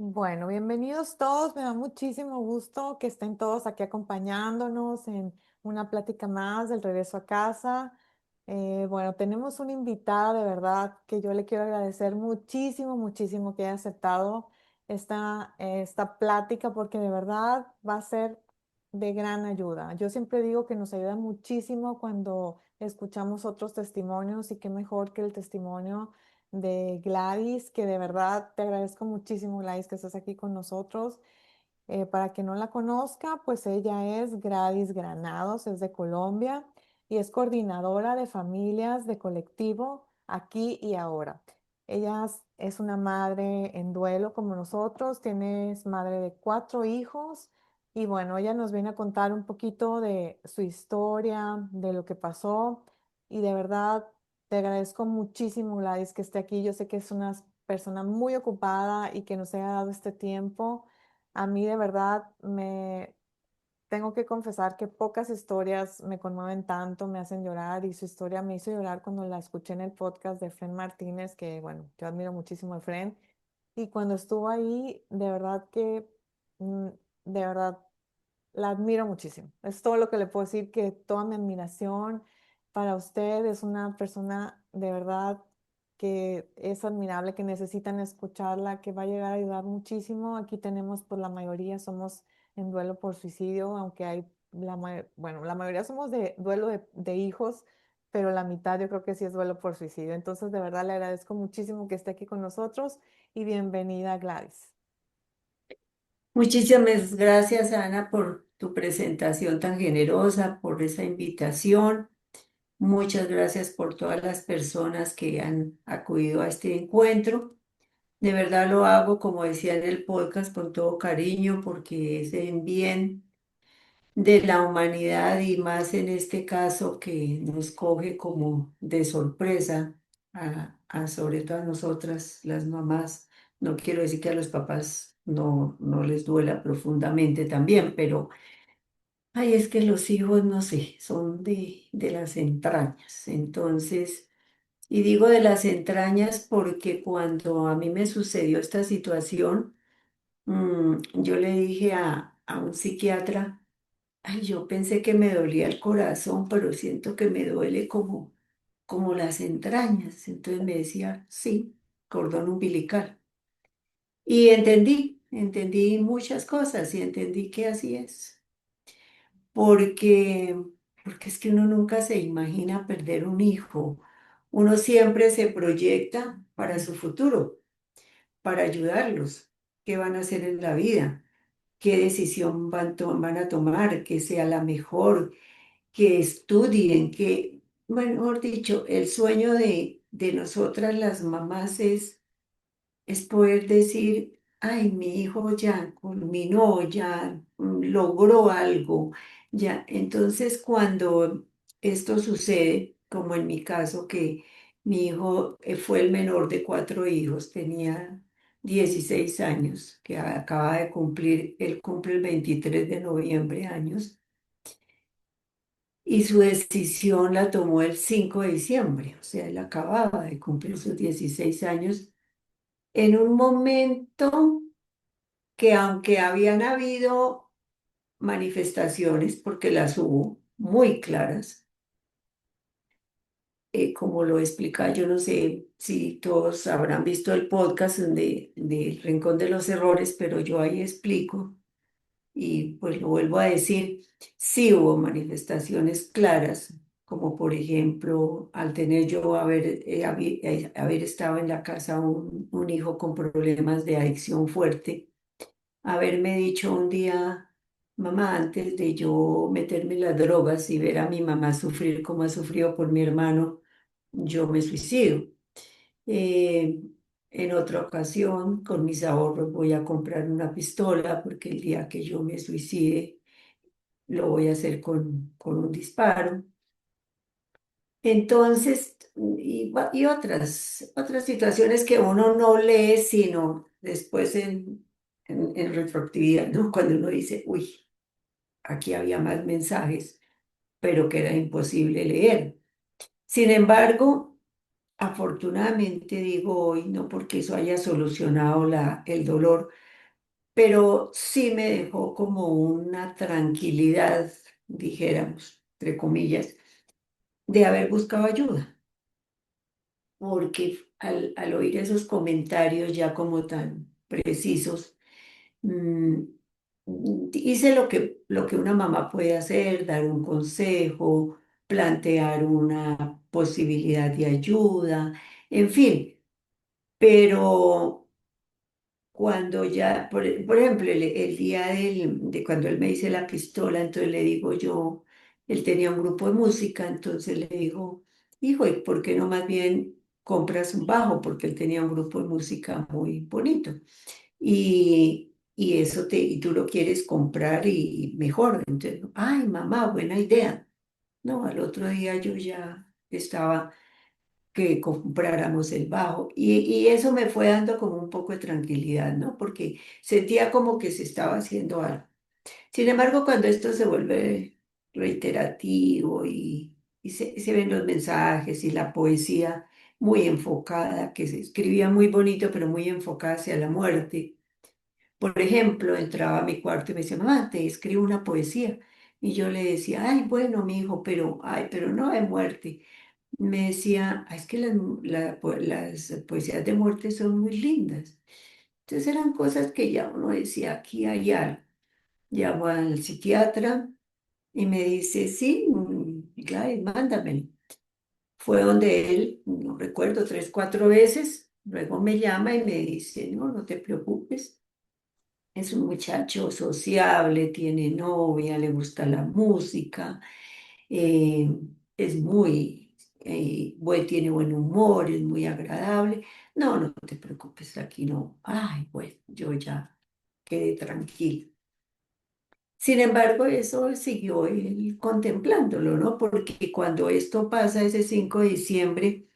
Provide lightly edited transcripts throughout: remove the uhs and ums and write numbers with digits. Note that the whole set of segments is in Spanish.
Bueno, bienvenidos todos. Me da muchísimo gusto que estén todos aquí acompañándonos en una plática más del regreso a casa. Bueno, tenemos una invitada de verdad que yo le quiero agradecer muchísimo, muchísimo que haya aceptado esta plática porque de verdad va a ser de gran ayuda. Yo siempre digo que nos ayuda muchísimo cuando escuchamos otros testimonios y qué mejor que el testimonio de Gladys, que de verdad te agradezco muchísimo, Gladys, que estés aquí con nosotros. Para quien no la conozca, pues ella es Gladys Granados, es de Colombia y es coordinadora de familias de colectivo aquí y ahora. Ella es una madre en duelo como nosotros, es madre de 4 hijos y bueno, ella nos viene a contar un poquito de su historia, de lo que pasó y de verdad te agradezco muchísimo, Gladys, que esté aquí. Yo sé que es una persona muy ocupada y que nos haya dado este tiempo. A mí de verdad me tengo que confesar que pocas historias me conmueven tanto, me hacen llorar y su historia me hizo llorar cuando la escuché en el podcast de Fren Martínez, que bueno, yo admiro muchísimo a Fren. Y cuando estuvo ahí, de verdad que, de verdad la admiro muchísimo. Es todo lo que le puedo decir, que toda mi admiración para usted. Es una persona de verdad que es admirable, que necesitan escucharla, que va a llegar a ayudar muchísimo. Aquí tenemos, pues la mayoría somos en duelo por suicidio, aunque hay, bueno, la mayoría somos de duelo de hijos, pero la mitad yo creo que sí es duelo por suicidio. Entonces, de verdad le agradezco muchísimo que esté aquí con nosotros y bienvenida, Gladys. Muchísimas gracias, Ana, por tu presentación tan generosa, por esa invitación. Muchas gracias por todas las personas que han acudido a este encuentro. De verdad lo hago, como decía en el podcast, con todo cariño, porque es en bien de la humanidad y más en este caso que nos coge como de sorpresa a sobre todo a nosotras, las mamás. No quiero decir que a los papás no les duela profundamente también, pero ay, es que los hijos, no sé, son de las entrañas. Entonces, y digo de las entrañas porque cuando a mí me sucedió esta situación, yo le dije a un psiquiatra, ay, yo pensé que me dolía el corazón, pero siento que me duele como las entrañas. Entonces me decía, sí, cordón umbilical. Y entendí muchas cosas y entendí que así es. Porque, porque es que uno nunca se imagina perder un hijo. Uno siempre se proyecta para su futuro, para ayudarlos, qué van a hacer en la vida, qué decisión van a tomar, que sea la mejor, que estudien, que, bueno, mejor dicho, el sueño de nosotras las mamás es poder decir, ay, mi hijo ya culminó, ya logró algo, ya. Entonces, cuando esto sucede, como en mi caso, que mi hijo fue el menor de 4 hijos, tenía 16 años, que acaba de cumplir, él cumple el 23 de noviembre años y su decisión la tomó el 5 de diciembre, o sea, él acababa de cumplir sus 16 años en un momento que aunque habían habido manifestaciones, porque las hubo muy claras, como lo explica, yo no sé si todos habrán visto el podcast de Rincón de los Errores, pero yo ahí explico. Y pues lo vuelvo a decir, sí hubo manifestaciones claras, como por ejemplo al tener yo haber estado en la casa un hijo con problemas de adicción fuerte, haberme dicho un día, mamá, antes de yo meterme en las drogas y ver a mi mamá sufrir como ha sufrido por mi hermano, yo me suicido. Eh, en otra ocasión, con mis ahorros voy a comprar una pistola porque el día que yo me suicide, lo voy a hacer con un disparo. Entonces, y otras situaciones que uno no lee, sino después en retroactividad, ¿no? Cuando uno dice, uy, aquí había más mensajes, pero que era imposible leer. Sin embargo, afortunadamente digo hoy, no porque eso haya solucionado el dolor, pero sí me dejó como una tranquilidad, dijéramos, entre comillas, de haber buscado ayuda, porque al oír esos comentarios ya como tan precisos, mm, hice lo que una mamá puede hacer, dar un consejo, plantear una posibilidad de ayuda, en fin, pero cuando ya, por ejemplo, el día de cuando él me dice la pistola, entonces le digo yo, él tenía un grupo de música, entonces le digo, hijo, ¿y por qué no más bien compras un bajo? Porque él tenía un grupo de música muy bonito. Y eso y tú lo quieres comprar y mejor. Entonces, ay, mamá, buena idea. No, al otro día yo ya estaba que compráramos el bajo. Y eso me fue dando como un poco de tranquilidad, ¿no? Porque sentía como que se estaba haciendo algo. Sin embargo, cuando esto se vuelve reiterativo y se ven los mensajes y la poesía muy enfocada, que se escribía muy bonito, pero muy enfocada hacia la muerte. Por ejemplo, entraba a mi cuarto y me decía, mamá, te escribo una poesía. Y yo le decía, ay, bueno, mi hijo, pero, ay, pero no de muerte. Me decía, "Ah, es que las poesías de muerte son muy lindas". Entonces eran cosas que ya uno decía, aquí hay algo. Llamo al psiquiatra y me dice, sí, Gladys, mándamelo. Fue donde él, no recuerdo, 3, 4 veces. Luego me llama y me dice, no, no te preocupes. Es un muchacho sociable, tiene novia, le gusta la música, eh, es muy, tiene buen humor, es muy agradable. No, no te preocupes, aquí no. Ay, bueno, yo ya quedé tranquila. Sin embargo, eso siguió él contemplándolo, ¿no? Porque cuando esto pasa ese 5 de diciembre,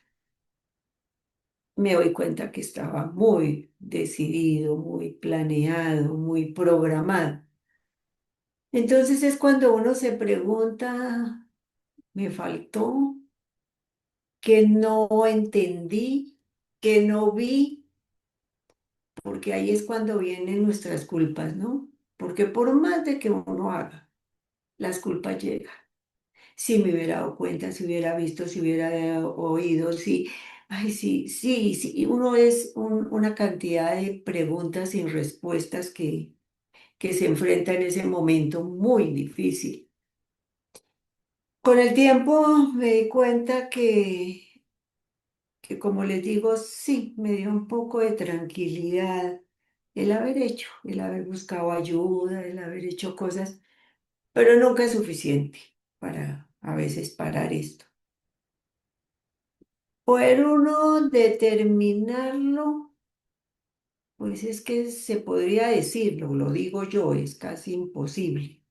me doy cuenta que estaba muy decidido, muy planeado, muy programado. Entonces es cuando uno se pregunta, ¿me faltó? ¿Que no entendí? ¿Que no vi? Porque ahí es cuando vienen nuestras culpas, ¿no? Porque por más de que uno haga, las culpas llegan. Si me hubiera dado cuenta, si hubiera visto, si hubiera oído, si, ay, sí, sí, sí. Y uno es una cantidad de preguntas sin respuestas que se enfrenta en ese momento muy difícil. Con el tiempo me di cuenta que como les digo, sí, me dio un poco de tranquilidad el haber buscado ayuda, el haber hecho cosas, pero nunca es suficiente para a veces parar esto. Poder uno determinarlo, pues es que se podría decirlo, lo digo yo, es casi imposible.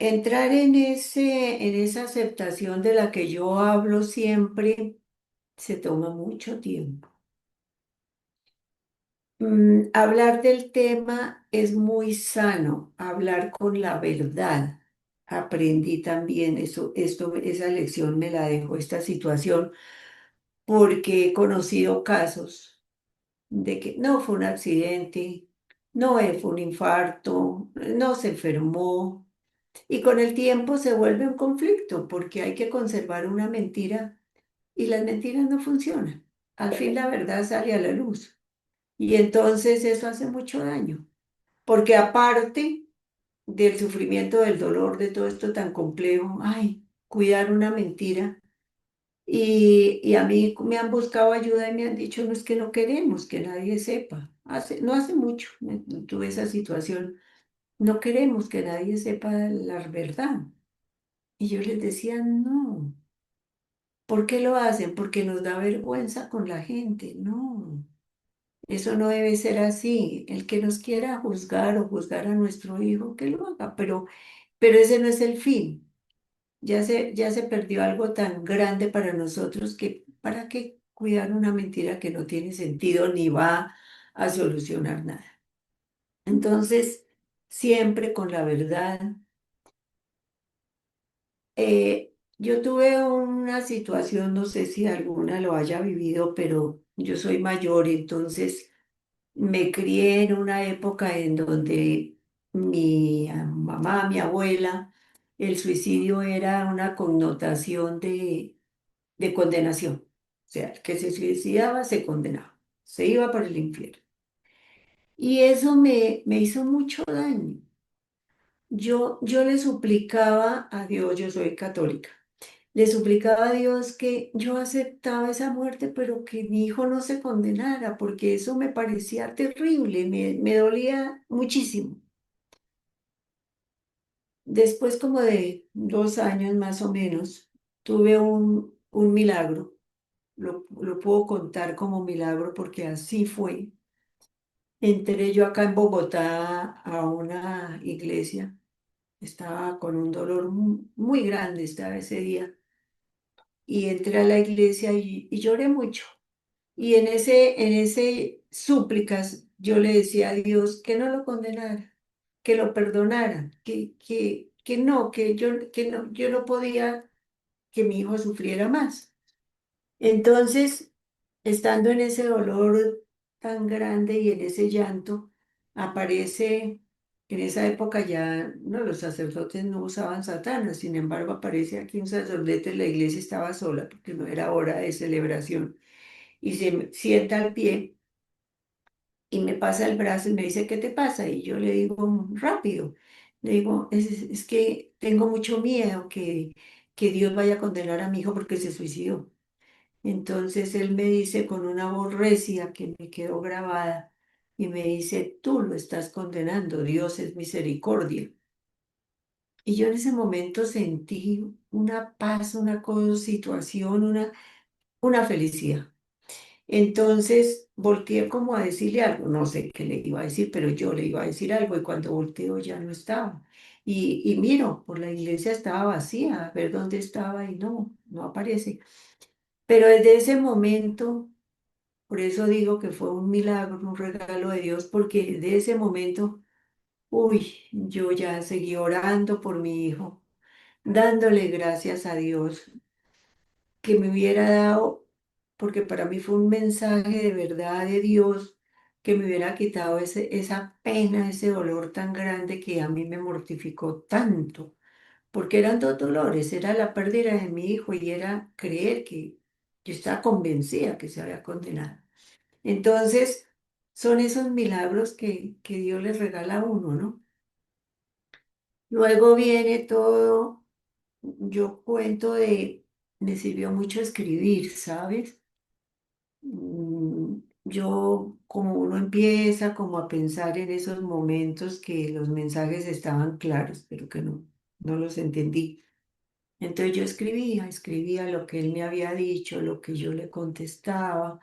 Entrar en esa aceptación de la que yo hablo siempre se toma mucho tiempo. Hablar del tema es muy sano, hablar con la verdad. Aprendí también esa lección me la dejó esta situación, porque he conocido casos de que no fue un accidente, no fue un infarto, no se enfermó, y con el tiempo se vuelve un conflicto porque hay que conservar una mentira y las mentiras no funcionan. Al fin la verdad sale a la luz. Y entonces eso hace mucho daño, porque aparte del sufrimiento, del dolor, de todo esto tan complejo, ay, cuidar una mentira. Y a mí me han buscado ayuda y me han dicho, no es que no queremos que nadie sepa. No hace mucho tuve esa situación, no queremos que nadie sepa la verdad. Y yo les decía, no, ¿por qué lo hacen? Porque nos da vergüenza con la gente. No. Eso no debe ser así. El que nos quiera juzgar o juzgar a nuestro hijo, que lo haga, pero ese no es el fin. Ya se perdió algo tan grande para nosotros que ¿para qué cuidar una mentira que no tiene sentido ni va a solucionar nada? Entonces, siempre con la verdad. Yo tuve una situación, no sé si alguna lo haya vivido, pero yo soy mayor, entonces Me crié en una época en donde mi mamá, mi abuela, el suicidio era una connotación de condenación. O sea, el que se suicidaba se condenaba, se iba para el infierno. Y eso me hizo mucho daño. Yo le suplicaba a Dios, yo soy católica, le suplicaba a Dios que yo aceptaba esa muerte, pero que mi hijo no se condenara, porque eso me parecía terrible, me dolía muchísimo. Después como de 2 años más o menos, tuve un milagro. Lo puedo contar como milagro porque así fue. Entré yo acá en Bogotá a una iglesia. Estaba con un dolor muy grande, estaba ese día. Y entré a la iglesia y lloré mucho. Y en ese súplicas yo le decía a Dios que no lo condenara, que lo perdonara, que no, yo no podía que mi hijo sufriera más. Entonces, estando en ese dolor tan grande y en ese llanto, aparece, en esa época ya, no, los sacerdotes no usaban satanas, sin embargo, aparece aquí un sacerdote, la iglesia estaba sola porque no era hora de celebración, y sienta al pie y me pasa el brazo y me dice, ¿qué te pasa? Y yo le digo rápido, le digo, es que tengo mucho miedo que Dios vaya a condenar a mi hijo porque se suicidó. Entonces él me dice con una voz recia que me quedó grabada y me dice, tú lo estás condenando, Dios es misericordia. Y yo en ese momento sentí una paz, situación, una felicidad. Entonces volteé como a decirle algo, no sé qué le iba a decir, pero yo le iba a decir algo y cuando volteo ya no estaba. Y miro, por la iglesia estaba vacía, a ver dónde estaba y no aparece. Pero desde ese momento, por eso digo que fue un milagro, un regalo de Dios, porque desde ese momento, uy, yo ya seguí orando por mi hijo, dándole gracias a Dios que me hubiera dado, porque para mí fue un mensaje de verdad de Dios, que me hubiera quitado esa pena, ese dolor tan grande que a mí me mortificó tanto, porque eran dos dolores, era la pérdida de mi hijo y era creer que yo estaba convencida que se había condenado. Entonces, son esos milagros que Dios les regala a uno, ¿no? Luego viene todo, yo cuento me sirvió mucho escribir, ¿sabes? Yo, como uno empieza como a pensar en esos momentos que los mensajes estaban claros, pero que no los entendí. Entonces yo escribía lo que él me había dicho, lo que yo le contestaba,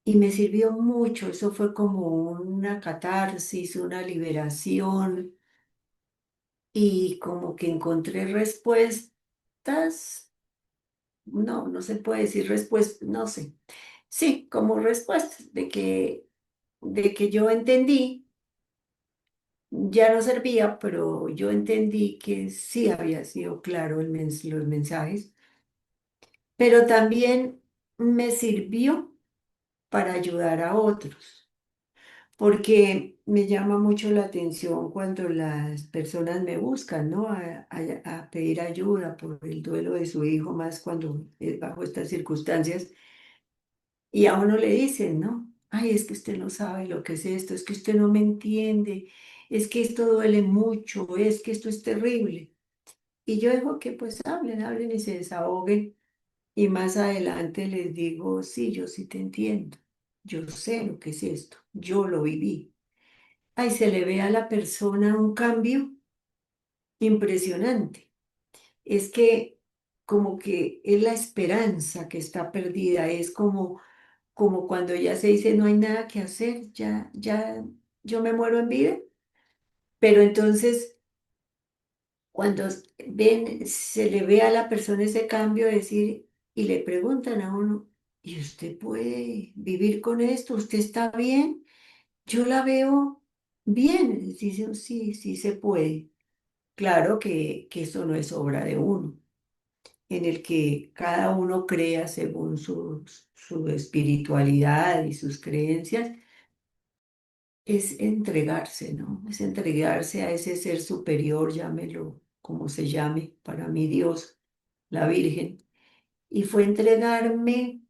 y me sirvió mucho. Eso fue como una catarsis, una liberación, y como que encontré respuestas. No se puede decir respuestas, no sé. Sí, como respuestas de que yo entendí, ya no servía, pero yo entendí que sí había sido claro los mensajes, pero también me sirvió para ayudar a otros, porque me llama mucho la atención cuando las personas me buscan, ¿no? A pedir ayuda por el duelo de su hijo, más cuando es bajo estas circunstancias. Y a uno le dicen, ¿no? Ay, es que usted no sabe lo que es esto, es que usted no me entiende, es que esto duele mucho, es que esto es terrible. Y yo dejo que pues hablen y se desahoguen. Y más adelante les digo, sí, yo sí te entiendo, yo sé lo que es esto, yo lo viví. Ay, se le ve a la persona un cambio impresionante. Es que como que es la esperanza que está perdida, es como cuando ya se dice no hay nada que hacer, ya yo me muero en vida, pero entonces cuando se le ve a la persona ese cambio, decir, y le preguntan a uno, ¿y usted puede vivir con esto? ¿Usted está bien? Yo la veo bien, dicen, sí, sí se puede. Claro que eso no es obra de uno, en el que cada uno crea según su espiritualidad y sus creencias, es entregarse, ¿no? Es entregarse a ese ser superior, llámelo como se llame, para mí Dios, la Virgen. Y fue entregarme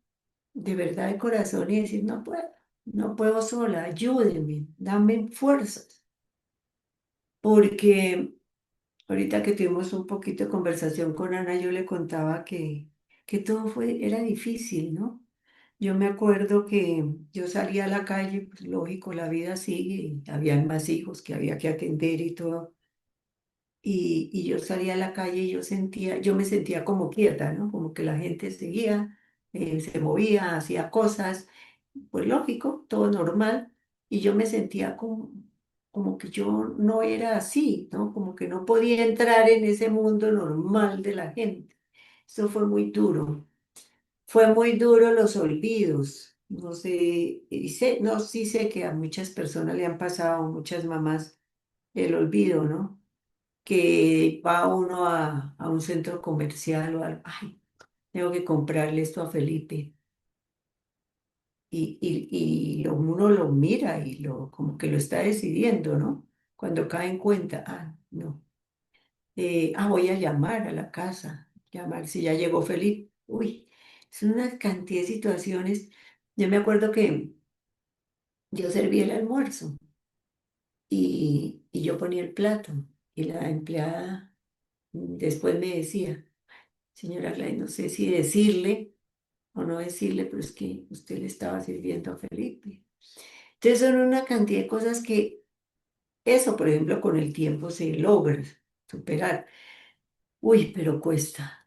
de verdad de corazón y decir, no puedo, no puedo sola, ayúdeme, dame fuerzas. Porque ahorita que tuvimos un poquito de conversación con Ana, yo le contaba que todo era difícil, ¿no? Yo me acuerdo que yo salía a la calle, pues lógico, la vida sigue, y habían más hijos que había que atender y todo. Y yo salía a la calle y yo me sentía como quieta, ¿no? Como que la gente seguía, se movía, hacía cosas, pues lógico, todo normal. Y yo me sentía como que yo no era así, ¿no? Como que no podía entrar en ese mundo normal de la gente. Eso fue muy duro. Fue muy duro los olvidos. No sé, no, sí sé que a muchas personas le han pasado, muchas mamás, el olvido, ¿no? Que va uno a un centro comercial o algo, ay, tengo que comprarle esto a Felipe. Uno lo mira y como que lo está decidiendo, ¿no? Cuando cae en cuenta, no, voy a llamar a la casa, llamar si ya llegó Felipe. Uy, es una cantidad de situaciones. Yo me acuerdo que yo serví el almuerzo y yo ponía el plato y la empleada después me decía, señora Glay, no sé si decirle o no decirle, pero es que usted le estaba sirviendo a Felipe. Entonces son una cantidad de cosas que eso, por ejemplo, con el tiempo se logra superar. Uy, pero cuesta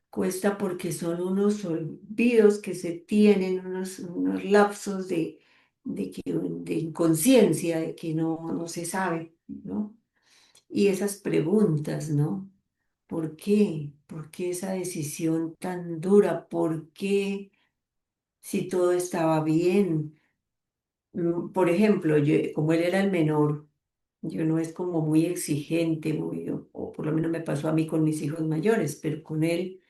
porque son unos olvidos que se tienen, unos lapsos de inconsciencia, de que no se sabe, ¿no? Y esas preguntas, ¿no? ¿Por qué? ¿Por qué esa decisión tan dura? ¿Por qué si todo estaba bien? Por ejemplo, como él era el menor, yo no es como muy exigente, o por lo menos me pasó a mí con mis hijos mayores, pero con él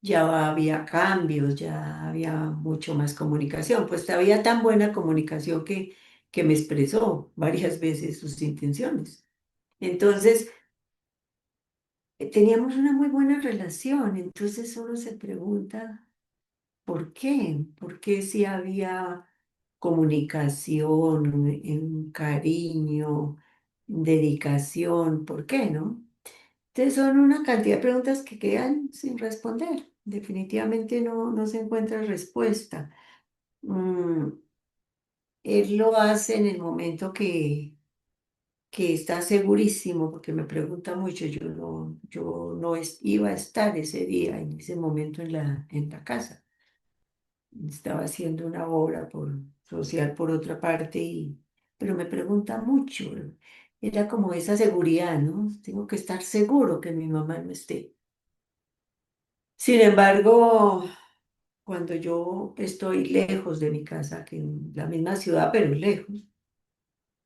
ya había cambios, ya había mucho más comunicación. Pues había tan buena comunicación que me expresó varias veces sus intenciones. Entonces, teníamos una muy buena relación, entonces uno se pregunta, ¿por qué? ¿Por qué si había comunicación, cariño, dedicación? ¿Por qué no? Entonces son una cantidad de preguntas que quedan sin responder. Definitivamente no se encuentra respuesta. Mm, Él lo hace en el momento que está segurísimo, porque me pregunta mucho, yo no iba a estar ese día, en ese momento en la casa. Estaba haciendo una obra social por otra parte, pero me pregunta mucho. Era como esa seguridad, ¿no? Tengo que estar seguro que mi mamá no esté. Sin embargo, cuando yo estoy lejos de mi casa, que en la misma ciudad, pero lejos,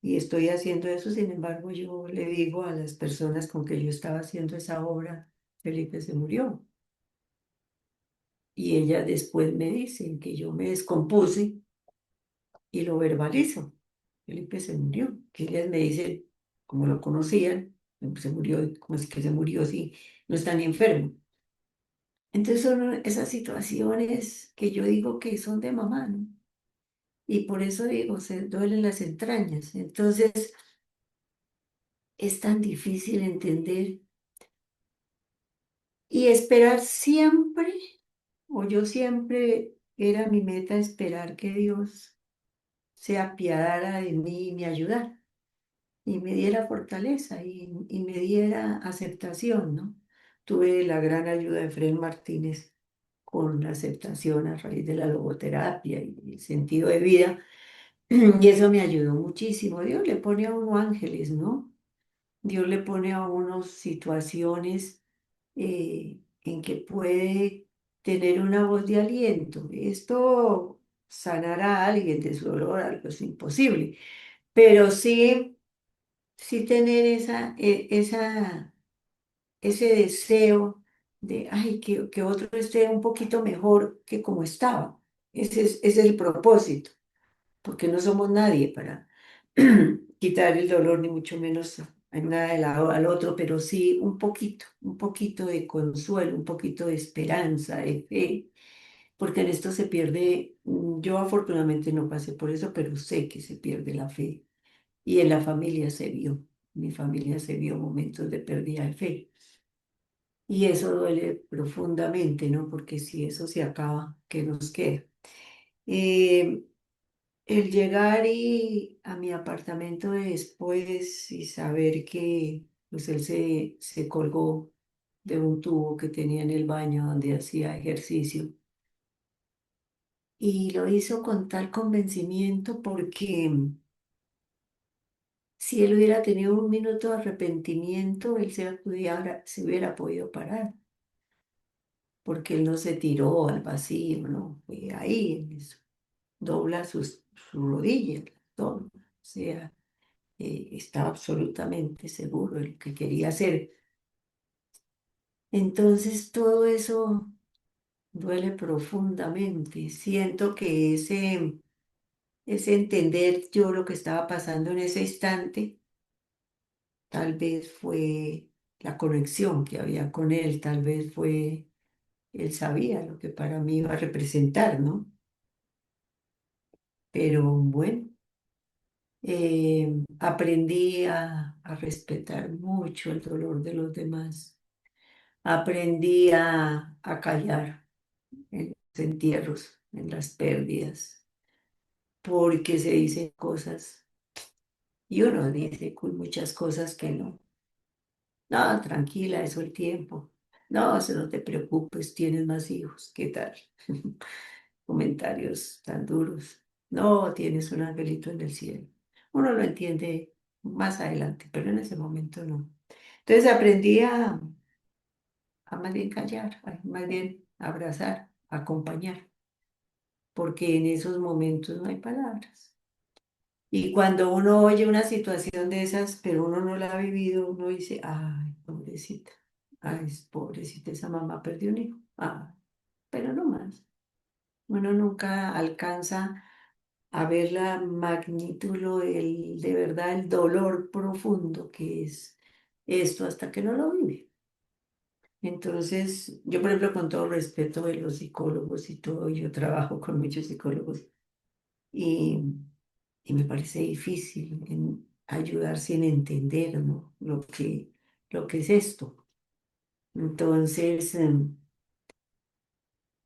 y estoy haciendo eso, sin embargo, yo le digo a las personas con que yo estaba haciendo esa obra, Felipe se murió. Y ellas después me dicen que yo me descompuse y lo verbalizo. Felipe se murió. Que ellas me dicen, como lo conocían, se murió, como es que se murió si no están enfermo. Entonces son esas situaciones que yo digo que son de mamá, ¿no? Y por eso digo, se duelen las entrañas. Entonces es tan difícil entender y esperar siempre, o yo siempre era mi meta esperar que Dios se apiadara de mí y me ayudara. Y me diera fortaleza y me diera aceptación, ¿no? Tuve la gran ayuda de Fred Martínez con la aceptación a raíz de la logoterapia y el sentido de vida, y eso me ayudó muchísimo. Dios le pone a uno ángeles, ¿no? Dios le pone a uno situaciones en que puede tener una voz de aliento. Esto sanará a alguien de su dolor, algo es imposible, pero sí tener ese deseo de, ay, que otro esté un poquito mejor que como estaba. Ese es el propósito, porque no somos nadie para quitar el dolor, ni mucho menos en nada de lado al otro, pero sí un poquito de consuelo, un poquito de esperanza, de fe, porque en esto se pierde, yo afortunadamente no pasé por eso, pero sé que se pierde la fe. Y en la familia se vio, mi familia se vio momentos de pérdida de fe. Y eso duele profundamente, ¿no? Porque si eso se acaba, ¿qué nos queda? Eh, el llegar a mi apartamento después y saber que pues él se colgó de un tubo que tenía en el baño donde hacía ejercicio y lo hizo con tal convencimiento porque si él hubiera tenido un minuto de arrepentimiento, él se hubiera podido parar, porque él no se tiró al vacío, ¿no? Fue ahí, en eso, dobla sus rodillas, dobla. O sea, estaba absolutamente seguro de lo que quería hacer. Entonces todo eso duele profundamente. Siento que ese entender yo lo que estaba pasando en ese instante, tal vez fue la conexión que había con él, tal vez fue, él sabía lo que para mí iba a representar, ¿no? Pero bueno, aprendí a respetar mucho el dolor de los demás. Aprendí a callar en los entierros, en las pérdidas, porque se dicen cosas y uno dice con muchas cosas que no. No, tranquila, eso el tiempo. No, eso no te preocupes, tienes más hijos. ¿Qué tal? Comentarios tan duros. No, tienes un angelito en el cielo. Uno lo entiende más adelante, pero en ese momento no. Entonces aprendí a más bien callar, a más bien abrazar, acompañar, porque en esos momentos no hay palabras. Y cuando uno oye una situación de esas, pero uno no la ha vivido, uno dice, ay, pobrecita, esa mamá perdió un hijo, pero no más. Uno nunca alcanza a ver la magnitud, de verdad, el dolor profundo que es esto hasta que no lo vive. Entonces, yo, por ejemplo, con todo respeto de los psicólogos y todo, yo trabajo con muchos psicólogos y, y me parece difícil ayudar sin entender, ¿no? Lo que es esto. Entonces,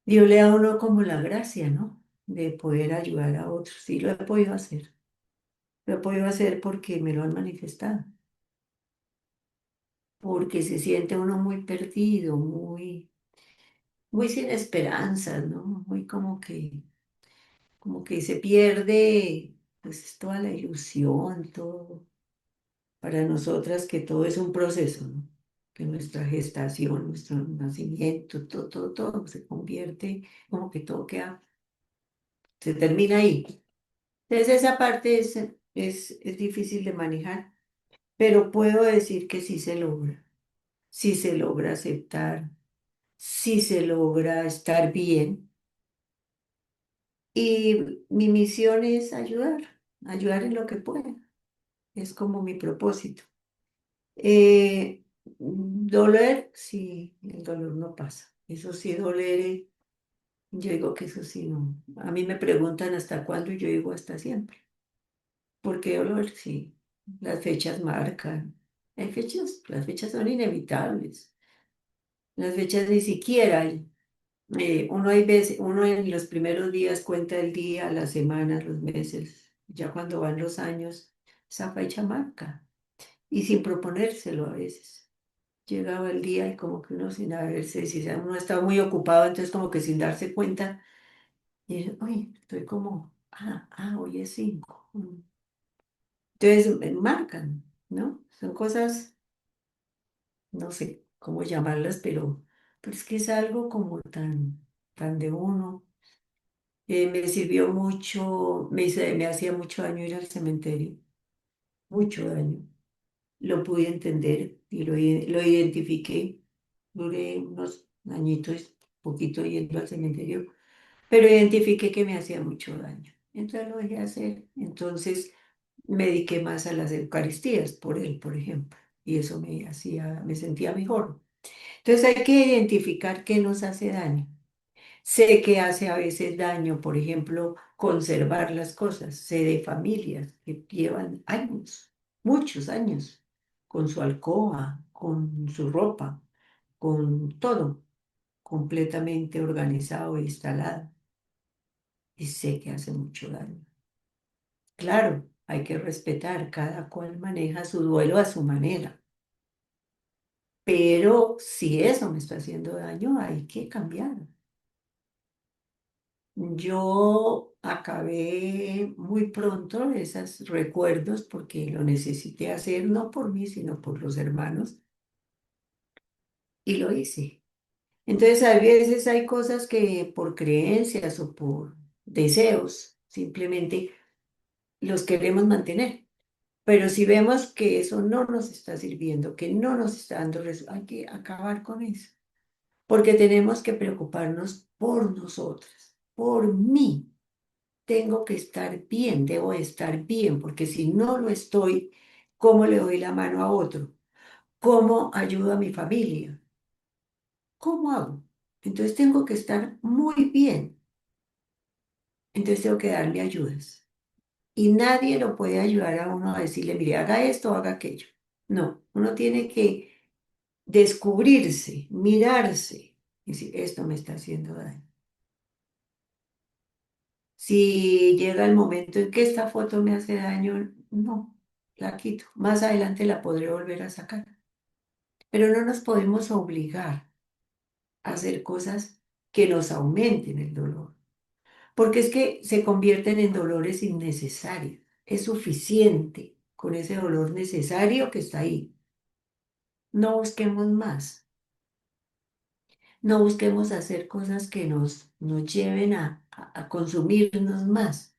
Dios le da a uno como la gracia, ¿no? De poder ayudar a otros. Y lo he podido hacer. Lo he podido hacer porque me lo han manifestado. Porque se siente uno muy perdido, muy sin esperanzas, ¿no? Muy como que se pierde, pues, toda la ilusión, todo. Para nosotras que todo es un proceso, ¿no? Que nuestra gestación, nuestro nacimiento, todo, todo, todo se convierte, como que todo queda, se termina ahí. Entonces esa parte es difícil de manejar, pero puedo decir que sí se logra aceptar, sí se logra estar bien. Y mi misión es ayudar en lo que pueda. Es como mi propósito. Doler, sí, el dolor no pasa. Eso sí, doler, yo digo que eso sí, no. A mí me preguntan hasta cuándo y yo digo hasta siempre. Porque dolor, sí. Las fechas marcan. Las fechas son inevitables. Las fechas ni siquiera. Uno hay veces, uno en los primeros días cuenta el día, las semanas, los meses. Ya cuando van los años, esa fecha marca. Y sin proponérselo a veces. Llegaba el día y como que uno sin haberse, si uno estaba muy ocupado, entonces como que sin darse cuenta, y dice, oye, estoy como, hoy es 5. Entonces marcan, ¿no? Son cosas, no sé cómo llamarlas, pero es que es algo como tan de uno. Me sirvió mucho, me hacía mucho daño ir al cementerio, mucho daño. Lo pude entender y lo identifiqué. Duré unos añitos, poquito yendo al cementerio, pero identifiqué que me hacía mucho daño. Entonces lo dejé hacer. Entonces me dediqué más a las Eucaristías por él, por ejemplo, y eso me sentía mejor. Entonces hay que identificar qué nos hace daño. Sé que hace a veces daño, por ejemplo, conservar las cosas. Sé de familias que llevan años, muchos años, con su alcoba, con su ropa, con todo completamente organizado e instalado. Y sé que hace mucho daño. Claro, hay que respetar, cada cual maneja su duelo a su manera. Pero si eso me está haciendo daño, hay que cambiar. Yo acabé muy pronto esos recuerdos porque lo necesité hacer, no por mí, sino por los hermanos, y lo hice. Entonces, a veces hay cosas que por creencias o por deseos, simplemente los queremos mantener. Pero si vemos que eso no nos está sirviendo, que no nos está dando hay que acabar con eso, porque tenemos que preocuparnos por nosotras, por mí. Tengo que estar bien, debo estar bien, porque si no lo estoy, ¿cómo le doy la mano a otro? ¿Cómo ayudo a mi familia? ¿Cómo hago? Entonces tengo que estar muy bien. Entonces tengo que darle ayudas. Y nadie lo puede ayudar a uno a decirle, mire, haga esto o haga aquello. No, uno tiene que descubrirse, mirarse y decir, esto me está haciendo daño. Si llega el momento en que esta foto me hace daño, no, la quito. Más adelante la podré volver a sacar. Pero no nos podemos obligar a hacer cosas que nos aumenten el dolor, porque es que se convierten en dolores innecesarios. Es suficiente con ese dolor necesario que está ahí. No busquemos más. No busquemos hacer cosas que nos lleven a consumirnos más.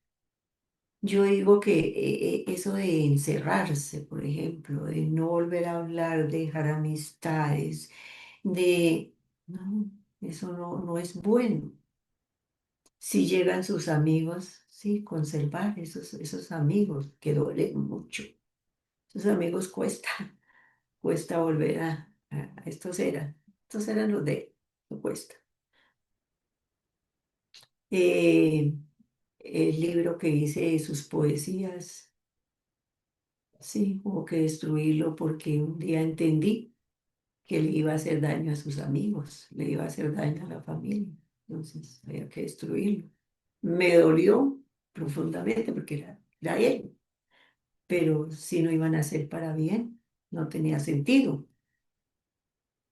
Yo digo que eso de encerrarse, por ejemplo, de no volver a hablar, de dejar amistades, de... No, eso no es bueno. Si llegan sus amigos, sí, conservar esos amigos que duelen mucho. Esos amigos cuesta, cuesta volver a estos eran los de, no cuesta. Eh, el libro que hice de sus poesías, sí, hubo que destruirlo porque un día entendí que le iba a hacer daño a sus amigos, le iba a hacer daño a la familia. Entonces había que destruirlo. Me dolió profundamente porque era él, pero si no iban a ser para bien, no tenía sentido.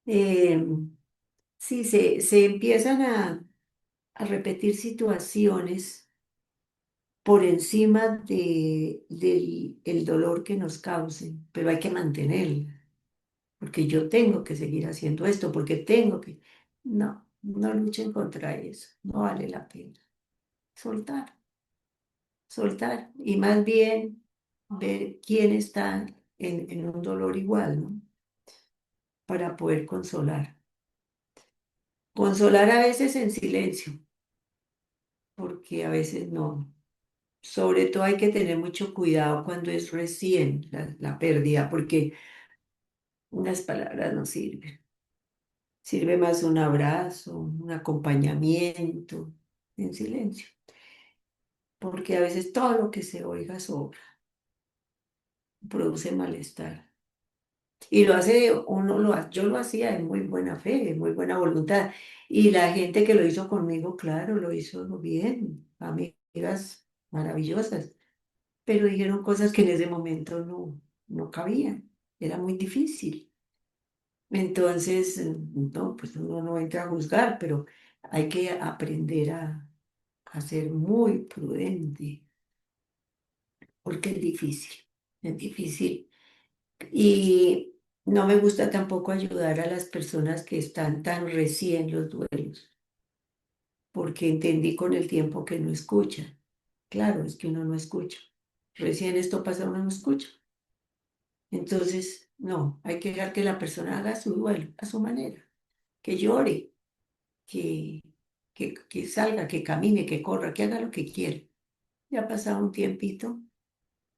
Eh, sí, se empiezan a repetir situaciones por encima del el dolor que nos causen, pero hay que mantenerla, porque yo tengo que seguir haciendo esto, porque tengo que... No, no luchen contra eso, no vale la pena. Soltar, soltar, y más bien ver quién está en un dolor igual, ¿no? Para poder consolar. Consolar a veces en silencio, porque a veces no. Sobre todo hay que tener mucho cuidado cuando es recién la pérdida, porque unas palabras no sirven. Sirve más un abrazo, un acompañamiento en silencio, porque a veces todo lo que se oiga sobra, produce malestar. Y lo hace, yo lo hacía de muy buena fe, de muy buena voluntad. Y la gente que lo hizo conmigo, claro, lo hizo bien, amigas maravillosas, pero dijeron cosas que en ese momento no cabían, era muy difícil. Entonces, no, pues uno no entra a juzgar, pero hay que aprender a ser muy prudente, porque es difícil. Y no me gusta tampoco ayudar a las personas que están tan recién los duelos, porque entendí con el tiempo que no escuchan. Claro, es que uno no escucha. Recién esto pasa, uno no escucha. Entonces, no, hay que dejar que la persona haga su duelo a su manera, que llore, que, que salga, que camine, que corra, que haga lo que quiera. Ya ha pasado un tiempito,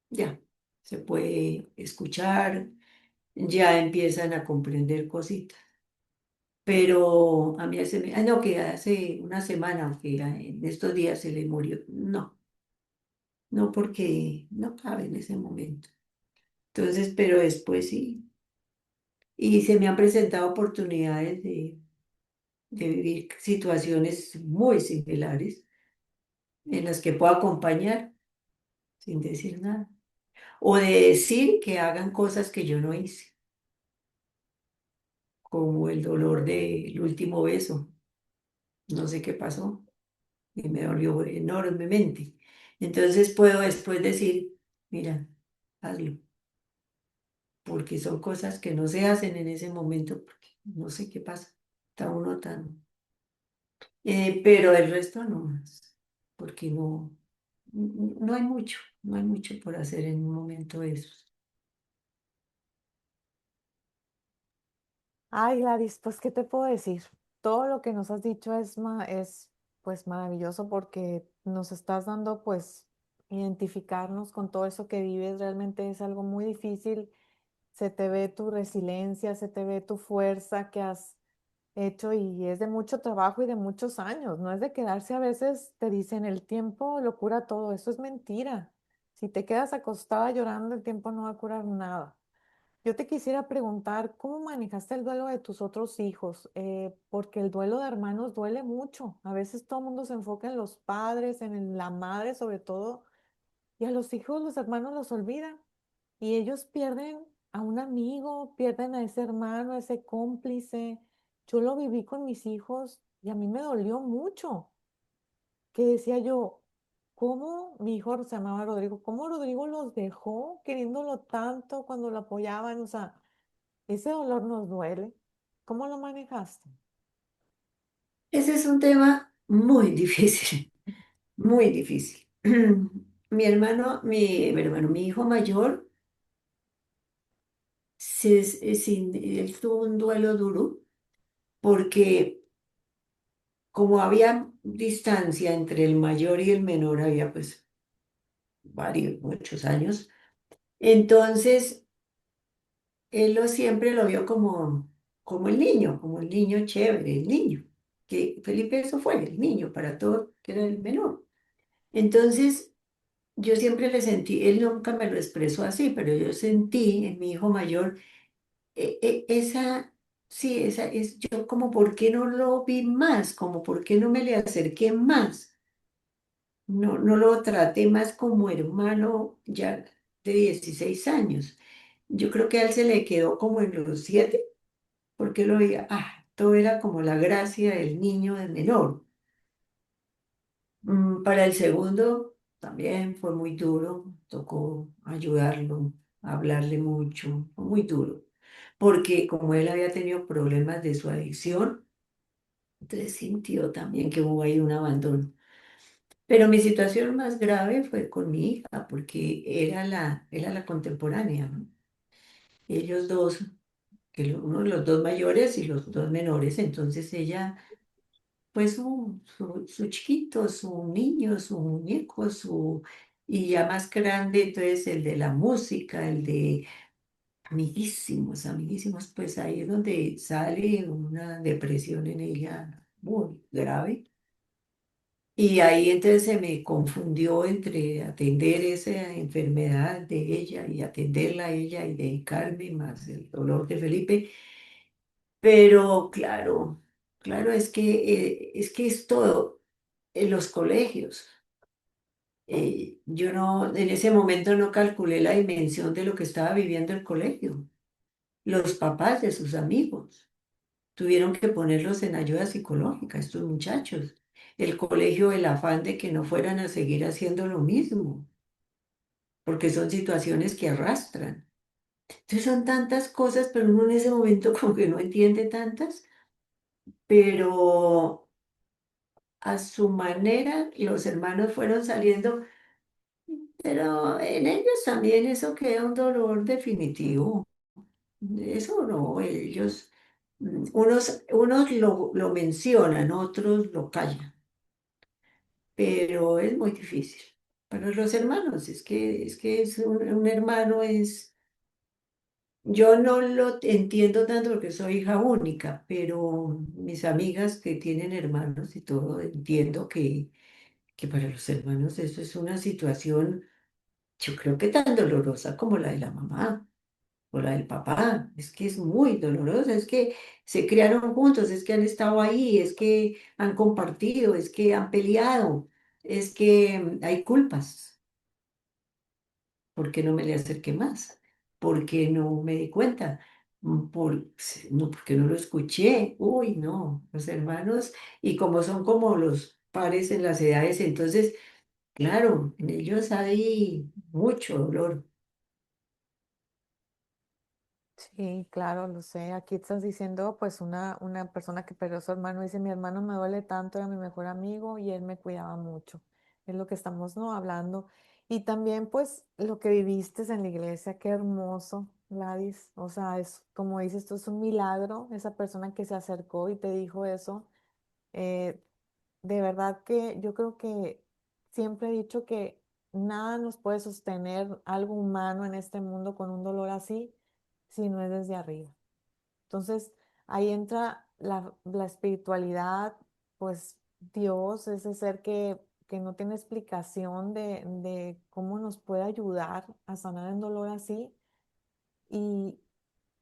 ya. se puede escuchar, ya empiezan a comprender cositas. Pero a mí no, que hace una semana o que en estos días se le murió. No, no porque no cabe en ese momento. Entonces, pero después sí. Y se me han presentado oportunidades de vivir situaciones muy similares en las que puedo acompañar sin decir nada. O de decir que hagan cosas que yo no hice, como el dolor del último beso. No sé qué pasó y me dolió enormemente. Entonces puedo después decir, mira, hazlo, porque son cosas que no se hacen en ese momento, porque no sé qué pasa. Está uno tan... pero el resto no más, porque no hay mucho, no hay mucho por hacer en un momento de esos. Ay, Gladys, pues, ¿qué te puedo decir? Todo lo que nos has dicho es pues maravilloso porque nos estás dando pues identificarnos con todo eso que vives. Realmente es algo muy difícil. Se te ve tu resiliencia, se te ve tu fuerza que has hecho y es de mucho trabajo y de muchos años. No es de quedarse a veces, te dicen, el tiempo lo cura todo. Eso es mentira. Si te quedas acostada llorando, el tiempo no va a curar nada. Yo te quisiera preguntar, ¿cómo manejaste el duelo de tus otros hijos? Porque el duelo de hermanos duele mucho. A veces todo el mundo se enfoca en los padres, la madre sobre todo, y a los hijos, los hermanos los olvidan. Y ellos pierden a un amigo, pierden a ese hermano, a ese cómplice. Yo lo viví con mis hijos y a mí me dolió mucho, que decía yo, ¿cómo mi hijo se llamaba Rodrigo? ¿Cómo Rodrigo los dejó queriéndolo tanto cuando lo apoyaban? O sea, ese dolor nos duele. ¿Cómo lo manejaste? Ese es un tema muy difícil, muy difícil. Mi hijo mayor, él tuvo un duelo duro porque como había distancia entre el mayor y el menor, había pues muchos años, entonces él siempre lo vio como el niño chévere, el niño, que Felipe eso fue, el niño para todo, que era el menor. Entonces, yo siempre le sentí, él nunca me lo expresó así, pero yo sentí en mi hijo mayor esa, sí, yo como, ¿por qué no lo vi más? Como, ¿por qué no me le acerqué más? No lo traté más como hermano ya de 16 años. Yo creo que a él se le quedó como en los 7, porque lo veía, todo era como la gracia del niño de menor. Para el segundo también fue muy duro, tocó ayudarlo, hablarle mucho, fue muy duro, porque como él había tenido problemas de su adicción, entonces sintió también que hubo ahí un abandono. Pero mi situación más grave fue con mi hija, porque era la contemporánea, ¿no? Ellos dos, uno de los dos mayores y los dos menores, entonces ella pues su chiquito, su niño, su muñeco, y ya más grande, entonces el de la música, el de amiguísimos, amiguísimos, pues ahí es donde sale una depresión en ella muy grave. Y ahí entonces se me confundió entre atender esa enfermedad de ella y atenderla a ella y dedicarme más el dolor de Felipe. Pero claro, claro, es todo en los colegios. Yo no, en ese momento no calculé la dimensión de lo que estaba viviendo el colegio. Los papás de sus amigos tuvieron que ponerlos en ayuda psicológica, estos muchachos. El colegio, el afán de que no fueran a seguir haciendo lo mismo, porque son situaciones que arrastran. Entonces son tantas cosas, pero uno en ese momento como que no entiende tantas, pero a su manera los hermanos fueron saliendo. Pero en ellos también eso queda un dolor definitivo. Eso no, ellos, unos lo mencionan, otros lo callan, pero es muy difícil. para los hermanos. Es un hermano es, yo no lo entiendo tanto porque soy hija única, pero mis amigas que tienen hermanos y todo, entiendo que para los hermanos eso es una situación, yo creo que tan dolorosa como la de la mamá o la del papá. Es que es muy dolorosa, es que se criaron juntos, es que han estado ahí, es que han compartido, es que han peleado, es que hay culpas. ¿Por qué no me le acerqué más? ¿Por qué no me di cuenta? No, porque no lo escuché. Uy, no, los hermanos, y como son como los pares en las edades, entonces, claro, en ellos hay mucho dolor. Sí, claro, lo sé. Aquí estás diciendo, pues, una persona que perdió a su hermano dice, mi hermano me duele tanto, era mi mejor amigo y él me cuidaba mucho. Es lo que estamos, ¿no? Hablando. Y también, pues, lo que viviste en la iglesia, qué hermoso, Gladys. O sea, es, como dices, esto es un milagro, esa persona que se acercó y te dijo eso. Eh, de verdad que yo creo que siempre he dicho que nada nos puede sostener algo humano en este mundo con un dolor así si no es desde arriba. Entonces, ahí entra la espiritualidad, pues Dios, ese ser que no tiene explicación de cómo nos puede ayudar a sanar el dolor así. Y,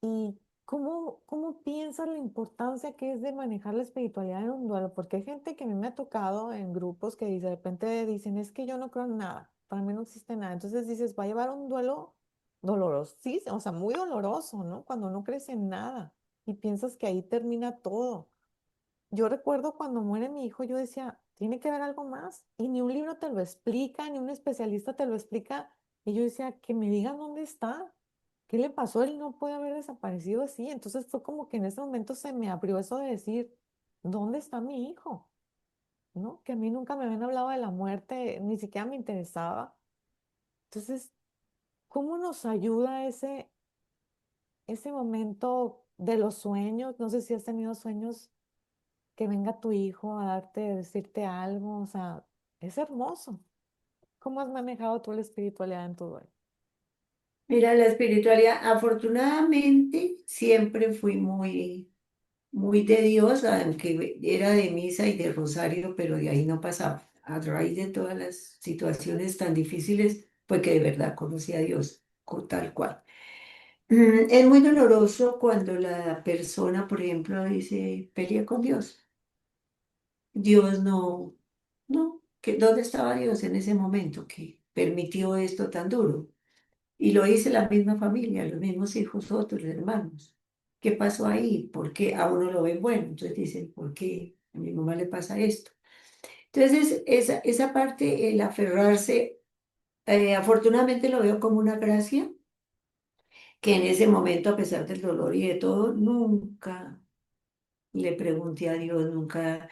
¿Y cómo piensas la importancia que es de manejar la espiritualidad en un duelo? Porque hay gente que a mí me ha tocado en grupos que de repente dicen, es que yo no creo en nada, para mí no existe nada. Entonces dices, va a llevar un duelo doloroso, sí, o sea, muy doloroso, ¿no? Cuando no crees en nada y piensas que ahí termina todo. Yo recuerdo cuando muere mi hijo, yo decía, tiene que haber algo más. Y ni un libro te lo explica, ni un especialista te lo explica. Y yo decía, que me digan dónde está. ¿Qué le pasó? Él no puede haber desaparecido así. Entonces fue como que en ese momento se me abrió eso de decir, ¿dónde está mi hijo? ¿No? Que a mí nunca me habían hablado de la muerte, ni siquiera me interesaba. Entonces, ¿cómo nos ayuda ese momento de los sueños? No sé si has tenido sueños que venga tu hijo a darte, decirte algo, o sea, es hermoso. ¿Cómo has manejado tú la espiritualidad en tu duelo? Mira, la espiritualidad, afortunadamente, siempre fui muy de Dios, aunque era de misa y de rosario, pero de ahí no pasaba. A raíz de todas las situaciones tan difíciles, fue que de verdad conocí a Dios tal cual. Es muy doloroso cuando la persona, por ejemplo, dice, pelea con Dios. Dios no, ¿dónde estaba Dios en ese momento que permitió esto tan duro? Y lo dice la misma familia, los mismos hijos, otros hermanos. ¿Qué pasó ahí? ¿Por qué a uno lo ven bueno? Entonces dicen, ¿por qué a mi mamá le pasa esto? Entonces, esa parte, el aferrarse, afortunadamente lo veo como una gracia, que en ese momento, a pesar del dolor y de todo, nunca le pregunté a Dios, nunca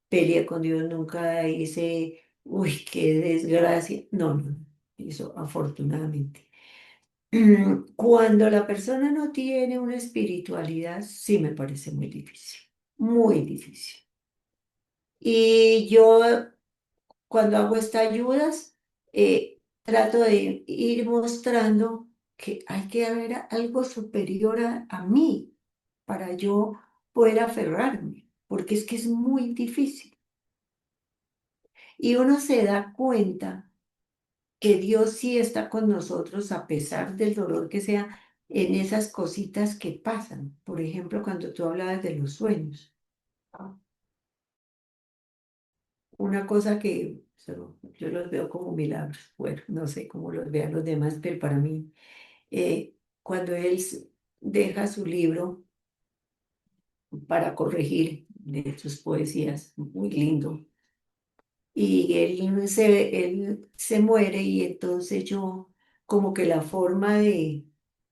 peleé con Dios, nunca hice, uy, qué desgracia. No, no, eso afortunadamente. Cuando la persona no tiene una espiritualidad, sí me parece muy difícil, muy difícil. Y yo cuando hago estas ayudas, trato de ir mostrando que hay que haber algo superior a mí para yo poder aferrarme, porque es que es muy difícil. Y uno se da cuenta que Dios sí está con nosotros a pesar del dolor que sea en esas cositas que pasan. Por ejemplo, cuando tú hablabas de los sueños. Una cosa que yo los veo como milagros. Bueno, no sé cómo los vean los demás, pero para mí, cuando él deja su libro para corregir de sus poesías, muy lindo, y él se muere y entonces yo como que la forma de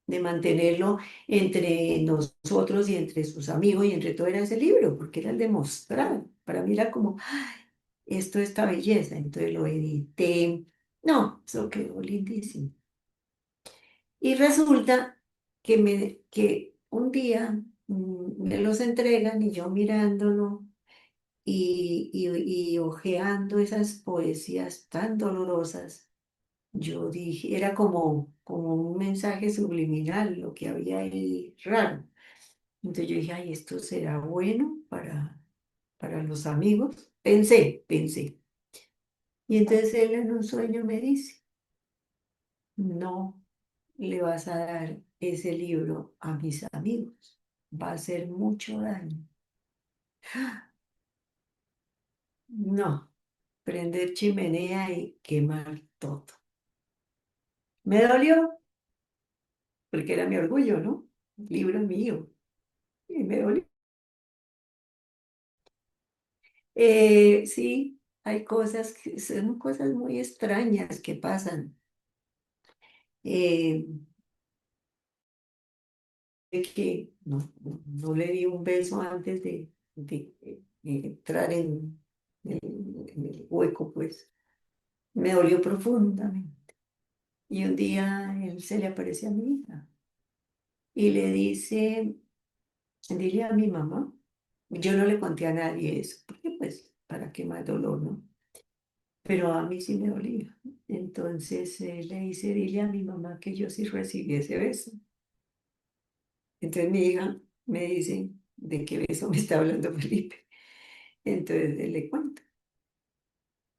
mantenerlo entre nosotros y entre sus amigos y entre todo era ese libro, porque era el de mostrar. Para mí era como, "Ay, esto, esta belleza", entonces lo edité. No, eso quedó lindísimo. Y resulta que un día me los entregan y yo mirándolo y hojeando esas poesías tan dolorosas. yo dije, era como un mensaje subliminal lo que había ahí raro. Entonces yo dije, ay, esto será bueno para los amigos. Pensé. Y entonces él en un sueño me dice, no le vas a dar ese libro a mis amigos, va a hacer mucho daño. No, prender chimenea y quemar todo. Me dolió, porque era mi orgullo, ¿no? Libro mío. Y me dolió. Sí, hay cosas que son cosas muy extrañas que pasan. Eh, de que no le di un beso antes de entrar en el hueco, pues me dolió profundamente. Y un día él se le aparece a mi hija y le dice, dile a mi mamá. Yo no le conté a nadie eso, porque pues, ¿para qué más dolor, no? Pero a mí sí me dolía. Entonces él le dice, dile a mi mamá que yo sí recibí ese beso. Entonces mi hija me dice, ¿de qué beso me está hablando Felipe? Entonces él le cuenta.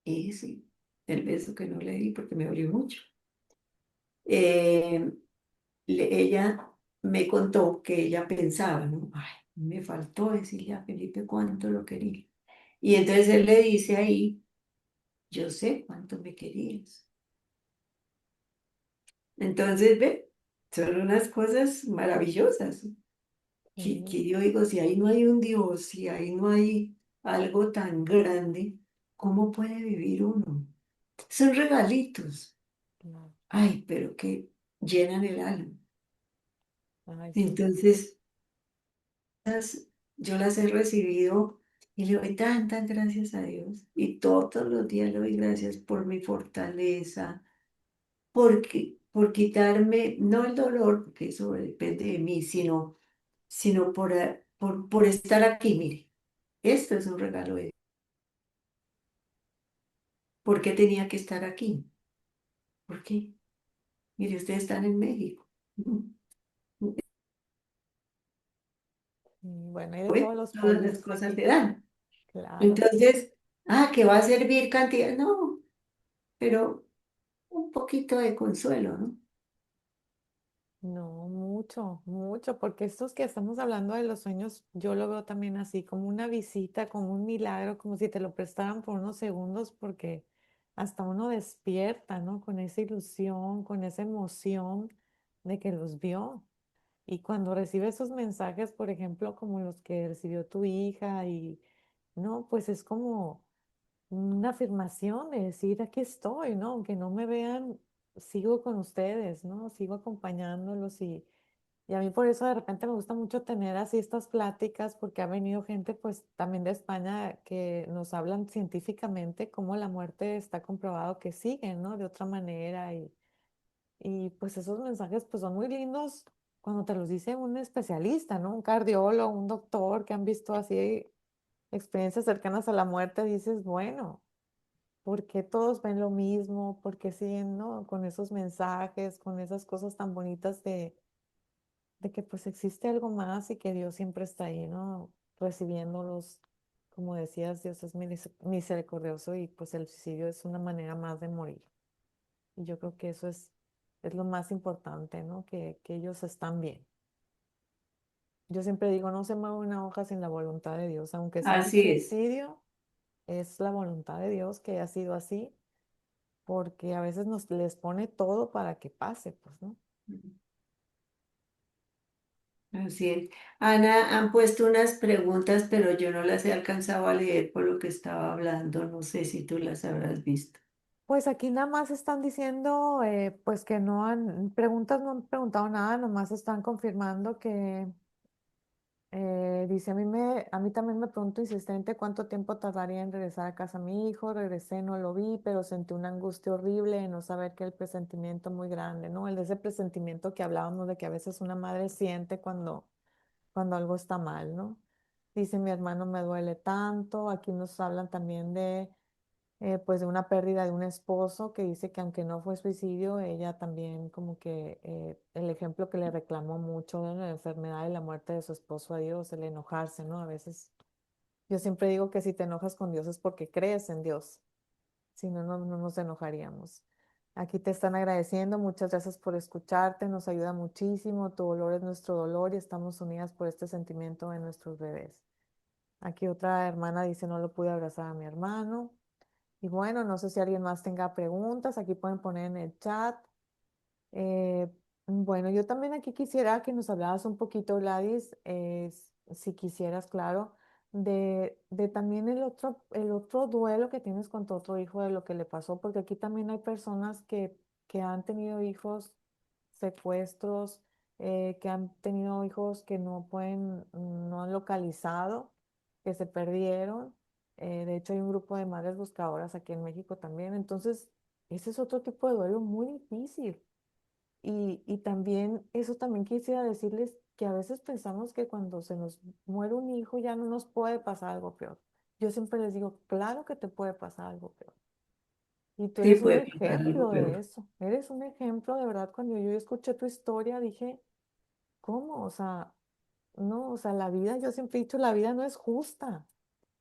Y sí, el beso que no le di porque me dolió mucho. Eh, ella me contó que ella pensaba, ¿no? Ay, me faltó decirle a Felipe cuánto lo quería. Y entonces él le dice ahí, yo sé cuánto me querías. Entonces, ve, son unas cosas maravillosas. Sí, Que yo digo, si ahí no hay un Dios, si ahí no hay algo tan grande, ¿cómo puede vivir uno? Son regalitos. claro. Ay, pero que llenan el alma. Ay, sí. Entonces, yo las he recibido y le doy tantas gracias a Dios. Y todos los días le doy gracias por mi fortaleza, por quitarme, no el dolor, porque eso depende de mí, sino por estar aquí, mire. Esto es un regalo de Dios. ¿Por qué tenía que estar aquí? ¿Por qué? Mire, ustedes están en México. Bueno, y de todos ¿Ve? los Todas las países, cosas se dan. claro. Entonces, que va a servir cantidad, no, pero un poquito de consuelo, ¿no? No, mucho, mucho, porque estos que estamos hablando de los sueños, yo lo veo también así, como una visita, como un milagro, como si te lo prestaran por unos segundos, porque hasta uno despierta, ¿no? Con esa ilusión, con esa emoción de que los vio. Y cuando recibe esos mensajes, por ejemplo, como los que recibió tu hija, y no, pues es como una afirmación de decir, aquí estoy, ¿no? Aunque no me vean, sigo con ustedes, ¿no? Sigo acompañándolos y a mí por eso de repente me gusta mucho tener así estas pláticas porque ha venido gente pues también de España que nos hablan científicamente cómo la muerte está comprobado que sigue, ¿no? De otra manera y pues esos mensajes pues son muy lindos cuando te los dice un especialista, ¿no? Un cardiólogo, un doctor que han visto así experiencias cercanas a la muerte, dices, bueno. ¿Por qué todos ven lo mismo? ¿Por qué siguen, no? Con esos mensajes, con esas cosas tan bonitas de que pues existe algo más y que Dios siempre está ahí, ¿no? Recibiéndolos, como decías, Dios es misericordioso y pues el suicidio es una manera más de morir. Y yo creo que eso es lo más importante, ¿no? Que ellos están bien. Yo siempre digo, no se mueve una hoja sin la voluntad de Dios, aunque sea un Así es. suicidio, es la voluntad de Dios que ha sido así porque a veces nos les pone todo para que pase, pues, ¿no? Así es. Ana, han puesto unas preguntas, pero yo no las he alcanzado a leer por lo que estaba hablando. No sé si tú las habrás visto. Pues aquí nada más están diciendo, pues que no han, preguntas no han preguntado nada, nomás están confirmando que, dice, a mí también me pregunto insistente cuánto tiempo tardaría en regresar a casa mi hijo, regresé, no lo vi, pero sentí una angustia horrible de no saber que el presentimiento muy grande, ¿no? El de ese presentimiento que hablábamos de que a veces una madre siente cuando algo está mal, ¿no? Dice, mi hermano me duele tanto. Aquí nos hablan también de pues de una pérdida de un esposo que dice que aunque no fue suicidio, ella también como que el ejemplo que le reclamó mucho de la enfermedad y la muerte de su esposo a Dios, el enojarse, ¿no? A veces yo siempre digo que si te enojas con Dios es porque crees en Dios, si no, no nos enojaríamos. Aquí te están agradeciendo, muchas gracias por escucharte, nos ayuda muchísimo, tu dolor es nuestro dolor y estamos unidas por este sentimiento de nuestros bebés. Aquí otra hermana dice, no lo pude abrazar a mi hermano. Y bueno, no sé si alguien más tenga preguntas, aquí pueden poner en el chat. Eh, bueno, yo también aquí quisiera que nos hablaras un poquito, Gladys, si quisieras, claro, de también el otro duelo que tienes con tu otro hijo, de lo que le pasó, porque aquí también hay personas que han tenido hijos secuestros, que han tenido hijos que no pueden, no han localizado, que se perdieron. De hecho, hay un grupo de madres buscadoras aquí en México también. Entonces, ese es otro tipo de duelo muy difícil. Y también, eso también quisiera decirles que a veces pensamos que cuando se nos muere un hijo ya no nos puede pasar algo peor. Yo siempre les digo, claro que te puede pasar algo peor. Y tú Sí, eres un puede pasar algo ejemplo de peor. eso. Eres un ejemplo, de verdad, cuando yo escuché tu historia, dije, ¿cómo? O sea, no, o sea, la vida, yo siempre he dicho, la vida no es justa.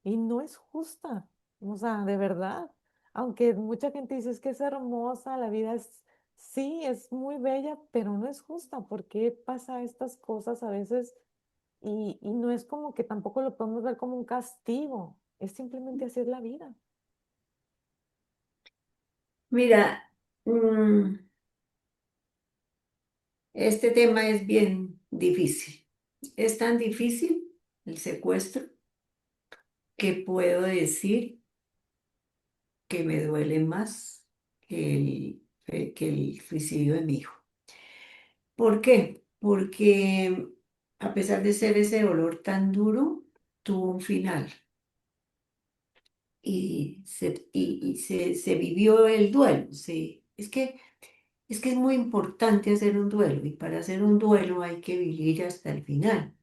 Y no es justa. O sea, de verdad. Aunque mucha gente dice es que es hermosa, la vida es, sí, es muy bella, pero no es justa. ¿Por qué pasa estas cosas a veces? Y no es como que tampoco lo podemos ver como un castigo. Es simplemente así es la vida. Mira, mm, este tema es bien difícil. Es tan difícil el secuestro que puedo decir que me duele más que el suicidio de mi hijo. ¿Por qué? Porque a pesar de ser ese dolor tan duro, tuvo un final se vivió el duelo. Es que es muy importante hacer un duelo y para hacer un duelo hay que vivir hasta el final.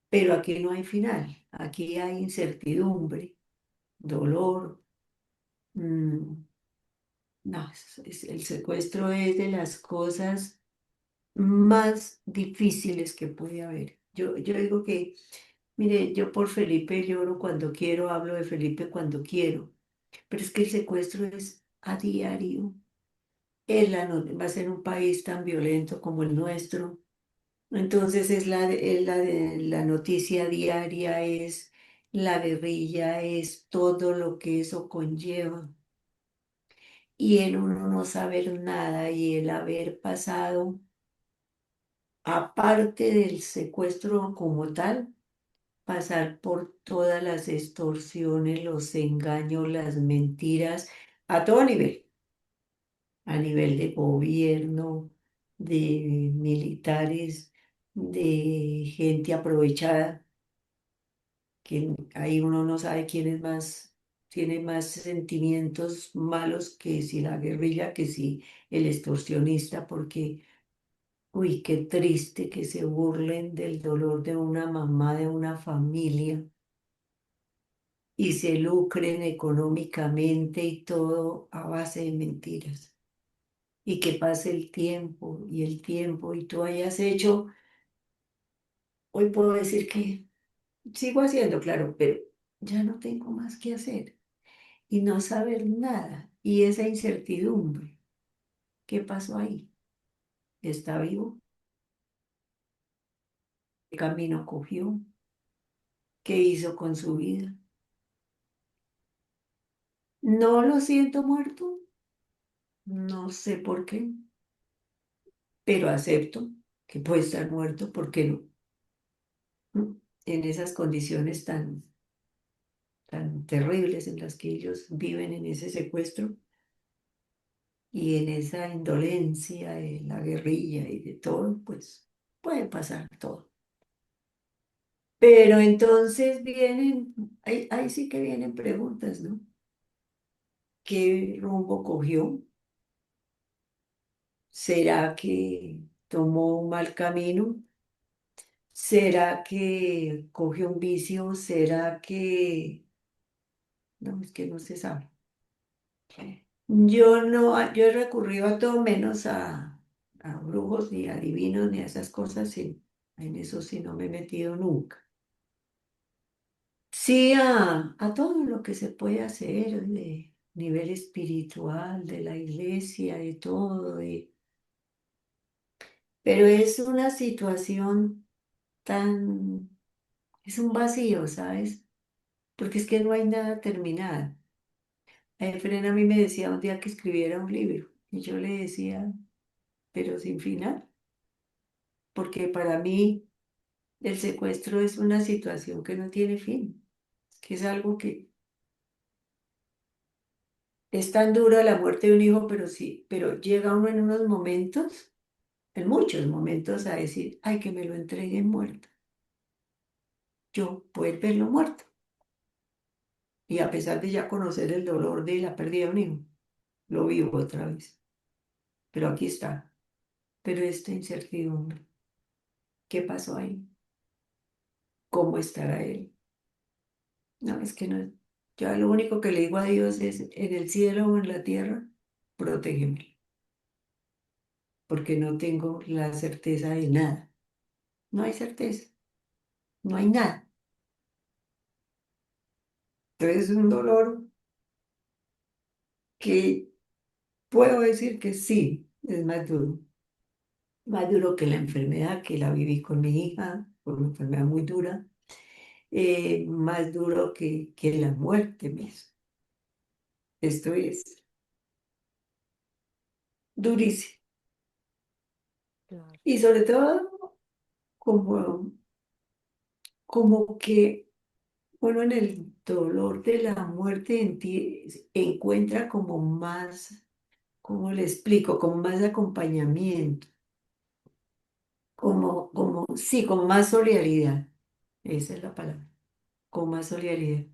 Pero aquí no hay final, aquí hay incertidumbre, dolor. mm, no, el secuestro es de las cosas más difíciles que puede haber. Yo digo que, mire, yo por Felipe lloro cuando quiero, hablo de Felipe cuando quiero, pero es que el secuestro es a diario. Va a ser un país tan violento como el nuestro. Entonces la noticia diaria, es la guerrilla, es todo lo que eso conlleva. Y el uno no saber nada y el haber pasado, aparte del secuestro como tal, pasar por todas las extorsiones, los engaños, las mentiras, a todo nivel, a nivel de gobierno, de militares, de gente aprovechada, que ahí uno no sabe quién es más, tiene más sentimientos malos, que si la guerrilla, que si el extorsionista, porque, uy, qué triste que se burlen del dolor de una mamá, de una familia, y se lucren económicamente y todo a base de mentiras. Y que pase el tiempo y el tiempo y tú hayas hecho, hoy puedo decir que sigo haciendo, claro, pero ya no tengo más que hacer y no saber nada y esa incertidumbre. ¿Qué pasó ahí? ¿Está vivo? ¿Qué camino cogió? ¿Qué hizo con su vida? No lo siento muerto, no sé por qué, pero acepto que puede estar muerto, ¿por qué no? En esas condiciones tan terribles en las que ellos viven en ese secuestro y en esa indolencia de la guerrilla y de todo, pues puede pasar todo. Pero entonces vienen, ahí sí que vienen preguntas, ¿no? ¿Qué rumbo cogió? ¿Será que tomó un mal camino? ¿Será que cogió un vicio? ¿Será que No, es que no se sabe. Yo no, yo he recurrido a todo menos a brujos, ni a divinos, ni a esas cosas, sí. En eso sí no me he metido nunca. Sí, a todo lo que se puede hacer de nivel espiritual, de la iglesia, de todo, pero es una situación tan, es un vacío, ¿sabes? Porque es que no hay nada terminado. Efren a mí me decía un día que escribiera un libro y yo le decía, pero sin final, porque para mí el secuestro es una situación que no tiene fin, que es algo que es tan dura la muerte de un hijo, pero sí, pero llega uno en unos momentos, en muchos momentos, a decir, ay, que me lo entreguen muerto. Yo poder verlo muerto. Y a pesar de ya conocer el dolor de la pérdida de un hijo, lo vivo otra vez. Pero aquí está. Pero esta incertidumbre, ¿qué pasó ahí? ¿Cómo estará él? No, es que no. Yo lo único que le digo a Dios es, en el cielo o en la tierra, protégeme, porque no tengo la certeza de nada. No hay certeza, no hay nada. Entonces es un dolor que puedo decir que sí, es más duro que la enfermedad que la viví con mi hija, por una enfermedad muy dura, más duro que la muerte misma. Esto es durísimo. Claro, Y sobre todo, como, como que uno en el dolor de la muerte en ti encuentra como más, ¿cómo le explico? Como más acompañamiento, sí, como más solidaridad. Esa es la palabra, con más solidaridad.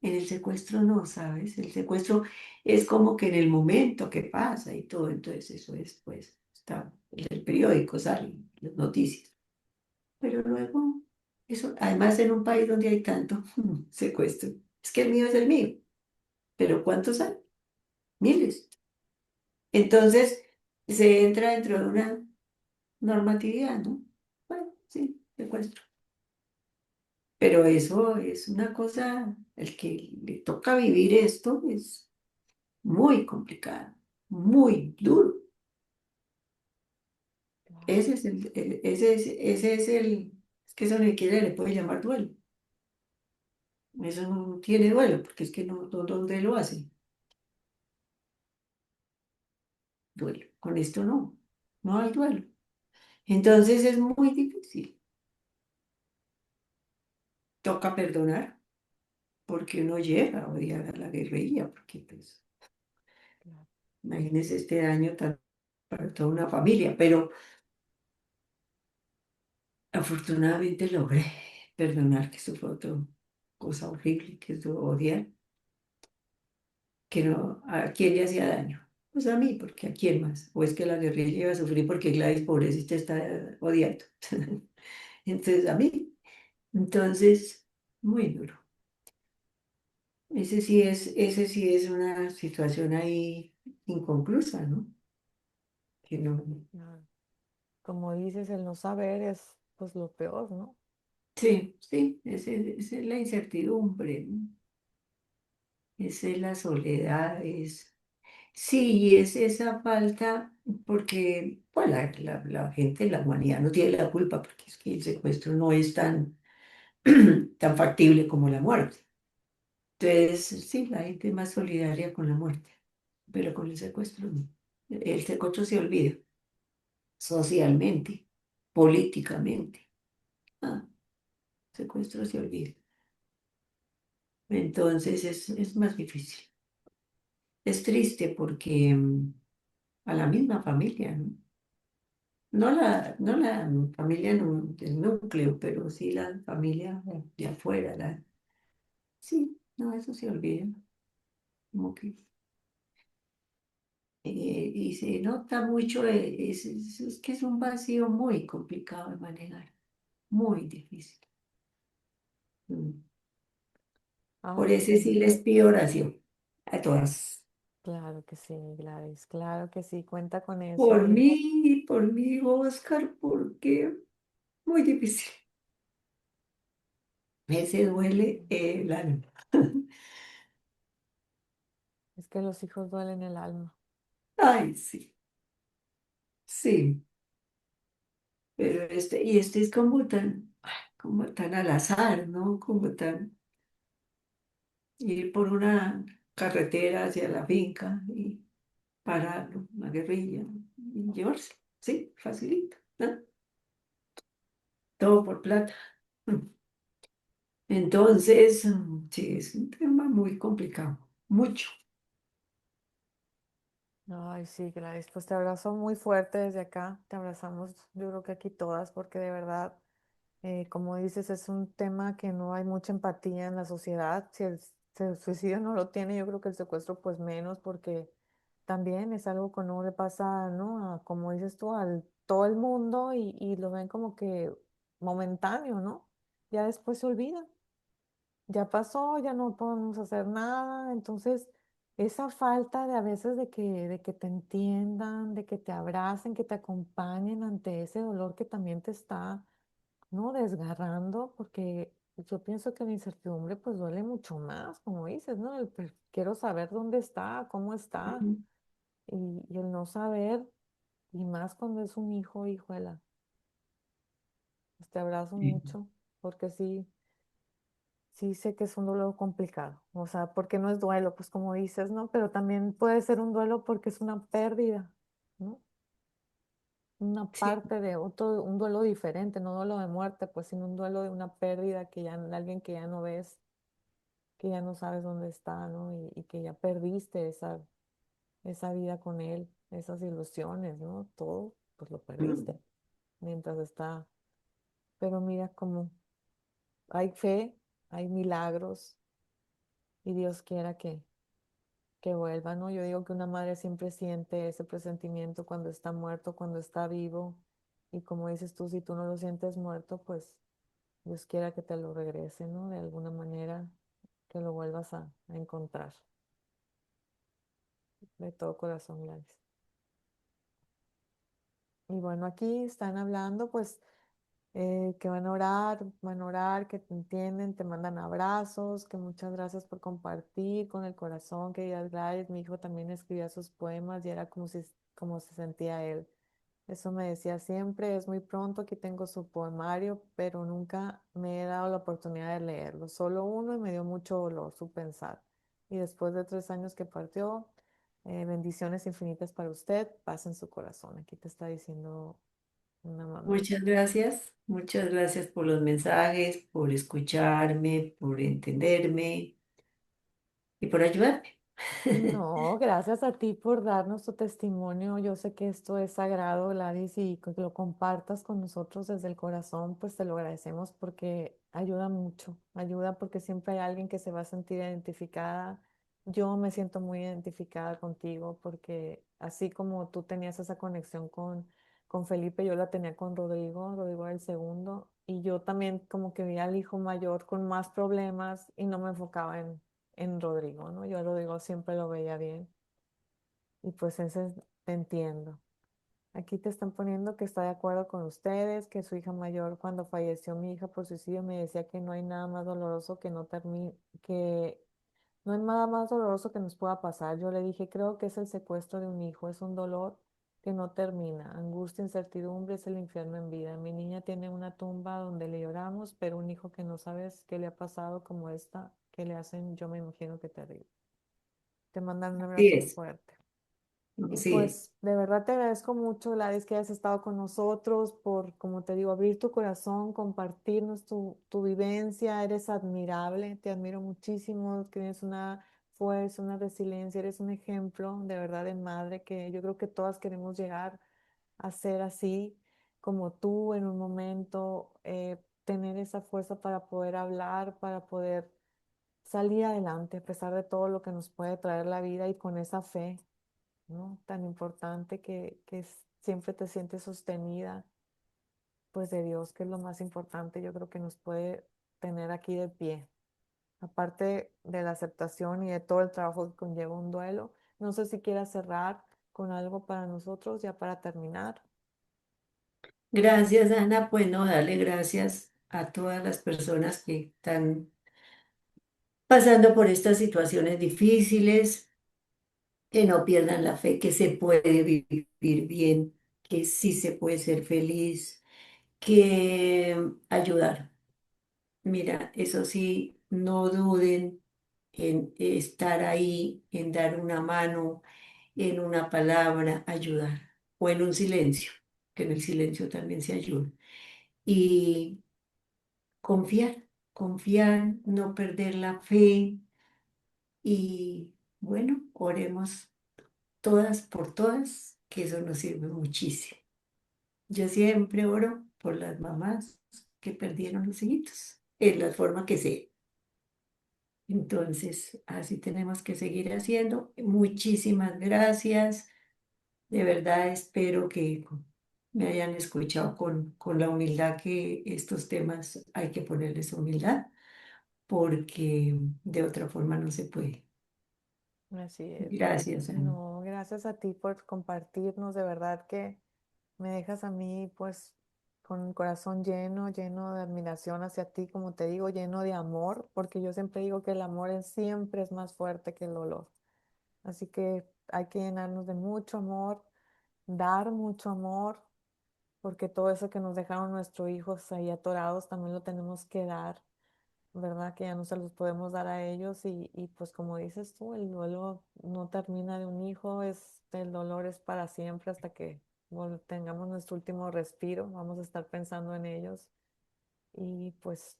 En el secuestro no, ¿sabes? El secuestro es como que en el momento que pasa y todo, entonces eso es, pues, está en el periódico, salen las noticias. Pero luego, eso, además en un país donde hay tanto secuestro, es que el mío es el mío, pero ¿cuántos hay? Miles. Entonces, se entra dentro de una normatividad, ¿no? Bueno, sí, secuestro. Pero eso es una cosa, el que le toca vivir esto es muy complicado, muy duro. claro, Ese es es que eso ni siquiera le puede llamar duelo. Eso no tiene duelo, porque es que ¿dónde lo hace? Duelo. Con esto no, no hay duelo. Entonces es muy difícil. Toca perdonar, porque uno llega a odiar a la guerrilla, porque pues, claro, imagínese este daño tan para toda una familia, pero afortunadamente logré perdonar, que eso fue otra cosa horrible, que es odiar, que no, ¿a quién le hacía daño? Pues a mí, porque ¿a quién más? O es que la guerrilla iba a sufrir porque Gladys, pobrecita, está odiando. Entonces, a mí. Entonces, muy duro. Ese sí es una situación ahí inconclusa, ¿no? Que no. claro. Como dices, el no saber es pues lo peor, ¿no? Sí, sí, esa es la incertidumbre, ¿no? Esa es la soledad, sí, es esa falta, porque pues, la gente, la humanidad no tiene la culpa, porque es que el secuestro no es tan, tan factible como la muerte. Entonces, sí, la gente es más solidaria con la muerte, pero con el secuestro no. El secuestro se olvida socialmente, políticamente. Ah, secuestro se olvida. Entonces es más difícil. Es triste porque a la misma familia, ¿no? No la familia del núcleo, pero sí la familia de afuera. Sí, no, eso se olvida. Como que, y se nota mucho, es que es un vacío muy complicado de manejar, muy difícil. Mm. Por Ay, ese sí, sí les pido oración a todas. claro que sí, Gladys, claro que sí, cuenta con eso. Por mí, Oscar, porque muy difícil. Me se duele el alma. Es que los hijos duelen el alma. Ay, sí, sí, pero y este es como tan al azar, ¿no? Como tan ir por una carretera hacia la finca y pararlo, una guerrilla, y llevarse, sí, facilito, ¿no? Todo por plata. Entonces, sí, es un tema muy complicado, mucho. Ay, sí, Gladys, pues te abrazo muy fuerte desde acá, te abrazamos, yo creo que aquí todas, porque de verdad, como dices, es un tema que no hay mucha empatía en la sociedad. Si el suicidio no lo tiene, yo creo que el secuestro pues menos, porque también es algo que no le pasa, ¿no? Como dices tú, al todo el mundo y lo ven como que momentáneo, ¿no? Ya después se olvida, ya pasó, ya no podemos hacer nada. Entonces, esa falta de a veces de que te entiendan, de que te abracen, que te acompañen ante ese dolor que también te está, ¿no? Desgarrando, porque yo pienso que la incertidumbre pues duele mucho más, como dices, ¿no? Pues, quiero saber dónde está, cómo está, Ujú. y el no saber, y más cuando es un hijo, hijuela, pues te abrazo Sí. mucho, porque sí. Sí, sé que es un duelo complicado, o sea, porque no es duelo, pues como dices, ¿no? Pero también puede ser un duelo porque es una pérdida, ¿no? Una Sí. parte de otro, un duelo diferente, no duelo de muerte, pues, sino un duelo de una pérdida que ya, de alguien que ya no ves, que ya no sabes dónde está, ¿no? Y que ya perdiste esa vida con él, esas ilusiones, ¿no? Todo, pues lo Mm. perdiste mientras está. Pero mira cómo hay fe, hay milagros, y Dios quiera que vuelva, ¿no? Yo digo que una madre siempre siente ese presentimiento cuando está muerto, cuando está vivo. Y como dices tú, si tú no lo sientes muerto, pues Dios quiera que te lo regrese, ¿no? De alguna manera que lo vuelvas a encontrar. De todo corazón, Gladys. Y bueno, aquí están hablando, pues, que van a orar, que te entienden, te mandan abrazos, que muchas gracias por compartir con el corazón, que ya Gladys, mi hijo también escribía sus poemas y era como se sentía él. Eso me decía siempre, es muy pronto, aquí tengo su poemario, pero nunca me he dado la oportunidad de leerlo. Solo uno y me dio mucho dolor su pensar. Y después de 3 años que partió, bendiciones infinitas para usted, paz en su corazón. Aquí te está diciendo una mamá. Muchas gracias por los mensajes, por escucharme, por entenderme y por ayudarme. No, gracias a ti por darnos tu testimonio. Yo sé que esto es sagrado, Gladys, y que lo compartas con nosotros desde el corazón, pues te lo agradecemos porque ayuda mucho, ayuda porque siempre hay alguien que se va a sentir identificada. Yo me siento muy identificada contigo porque así como tú tenías esa conexión con Felipe, yo la tenía con Rodrigo, Rodrigo era el segundo, y yo también como que vi al hijo mayor con más problemas y no me enfocaba en Rodrigo, ¿no? Yo a Rodrigo siempre lo veía bien y pues ese te entiendo. Aquí te están poniendo que está de acuerdo con ustedes, que su hija mayor, cuando falleció mi hija por suicidio, me decía que no hay nada más doloroso que no termine, que no hay nada más doloroso que nos pueda pasar. Yo le dije, creo que es el secuestro de un hijo, es un dolor que no termina. Angustia, incertidumbre es el infierno en vida. Mi niña tiene una tumba donde le lloramos, pero un hijo que no sabes qué le ha pasado como esta, que le hacen, yo me imagino que terrible. Te mandan un Así abrazo es, fuerte. Y así es. pues de verdad te agradezco mucho, Gladys, que hayas estado con nosotros, por, como te digo, abrir tu corazón, compartirnos tu vivencia. Eres admirable, te admiro muchísimo, tienes una fuerza, una resiliencia, eres un ejemplo de verdad de madre que yo creo que todas queremos llegar a ser así como tú en un momento, tener esa fuerza para poder hablar, para poder salir adelante a pesar de todo lo que nos puede traer la vida y con esa fe, ¿no? Tan importante siempre te sientes sostenida, pues de Dios, que es lo más importante, yo creo que nos puede tener aquí de pie, aparte de la aceptación y de todo el trabajo que conlleva un duelo. No sé si quieras cerrar con algo para nosotros ya para terminar. Gracias, Ana. Pues no, darle gracias a todas las personas que están pasando por estas situaciones difíciles, que no pierdan la fe, que se puede vivir bien, que sí se puede ser feliz, que ayudar. Mira, eso sí, no duden en estar ahí, en dar una mano, en una palabra, ayudar, o en un silencio, que en el silencio también se ayuda. Y confiar, confiar, no perder la fe y bueno, oremos todas por todas, que eso nos sirve muchísimo. Yo siempre oro por las mamás que perdieron los hijitos, en la forma que sea. Entonces, así tenemos que seguir haciendo. Muchísimas gracias. De verdad espero que me hayan escuchado con la humildad que estos temas hay que ponerles humildad, porque de otra forma no se puede. Así es. Gracias, Ana. No, gracias a ti por compartirnos, de verdad que me dejas a mí pues con el corazón lleno, lleno de admiración hacia ti, como te digo, lleno de amor, porque yo siempre digo que el amor siempre es más fuerte que el dolor. Así que hay que llenarnos de mucho amor, dar mucho amor, porque todo eso que nos dejaron nuestros hijos ahí atorados también lo tenemos que dar, ¿verdad? Que ya no se los podemos dar a ellos y pues como dices tú, el duelo no termina de un hijo, el dolor es para siempre hasta que tengamos nuestro último respiro, vamos a estar pensando en ellos y pues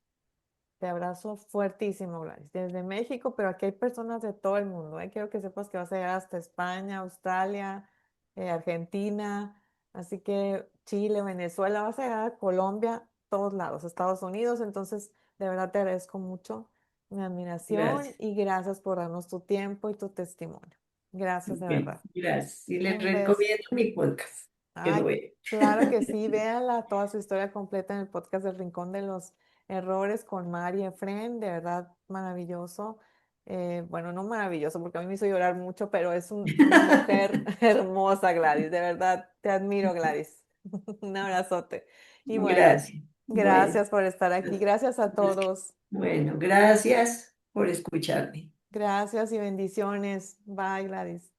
te abrazo fuertísimo, Gladys, desde México, pero aquí hay personas de todo el mundo, ¿eh? Quiero que sepas que vas a llegar hasta España, Australia, Argentina, así que Chile, Venezuela, vas a llegar a Colombia, todos lados, Estados Unidos, entonces de verdad te agradezco mucho mi admiración Gracias. y gracias por darnos tu tiempo y tu testimonio. Gracias de Bien, verdad. gracias. Y les Un beso. recomiendo mi podcast, que lo Ay, vean. claro que sí, véanla toda su historia completa en el podcast del Rincón de los Errores con Mari Efren, de verdad maravilloso. Bueno, no maravilloso, porque a mí me hizo llorar mucho, pero es una mujer hermosa, Gladys, de verdad, te admiro, Gladys. Un abrazote. Y bueno, Gracias. Bueno, gracias por estar aquí, gracias a todos. bueno, gracias por escucharme. Gracias y bendiciones. Bye, Gladys.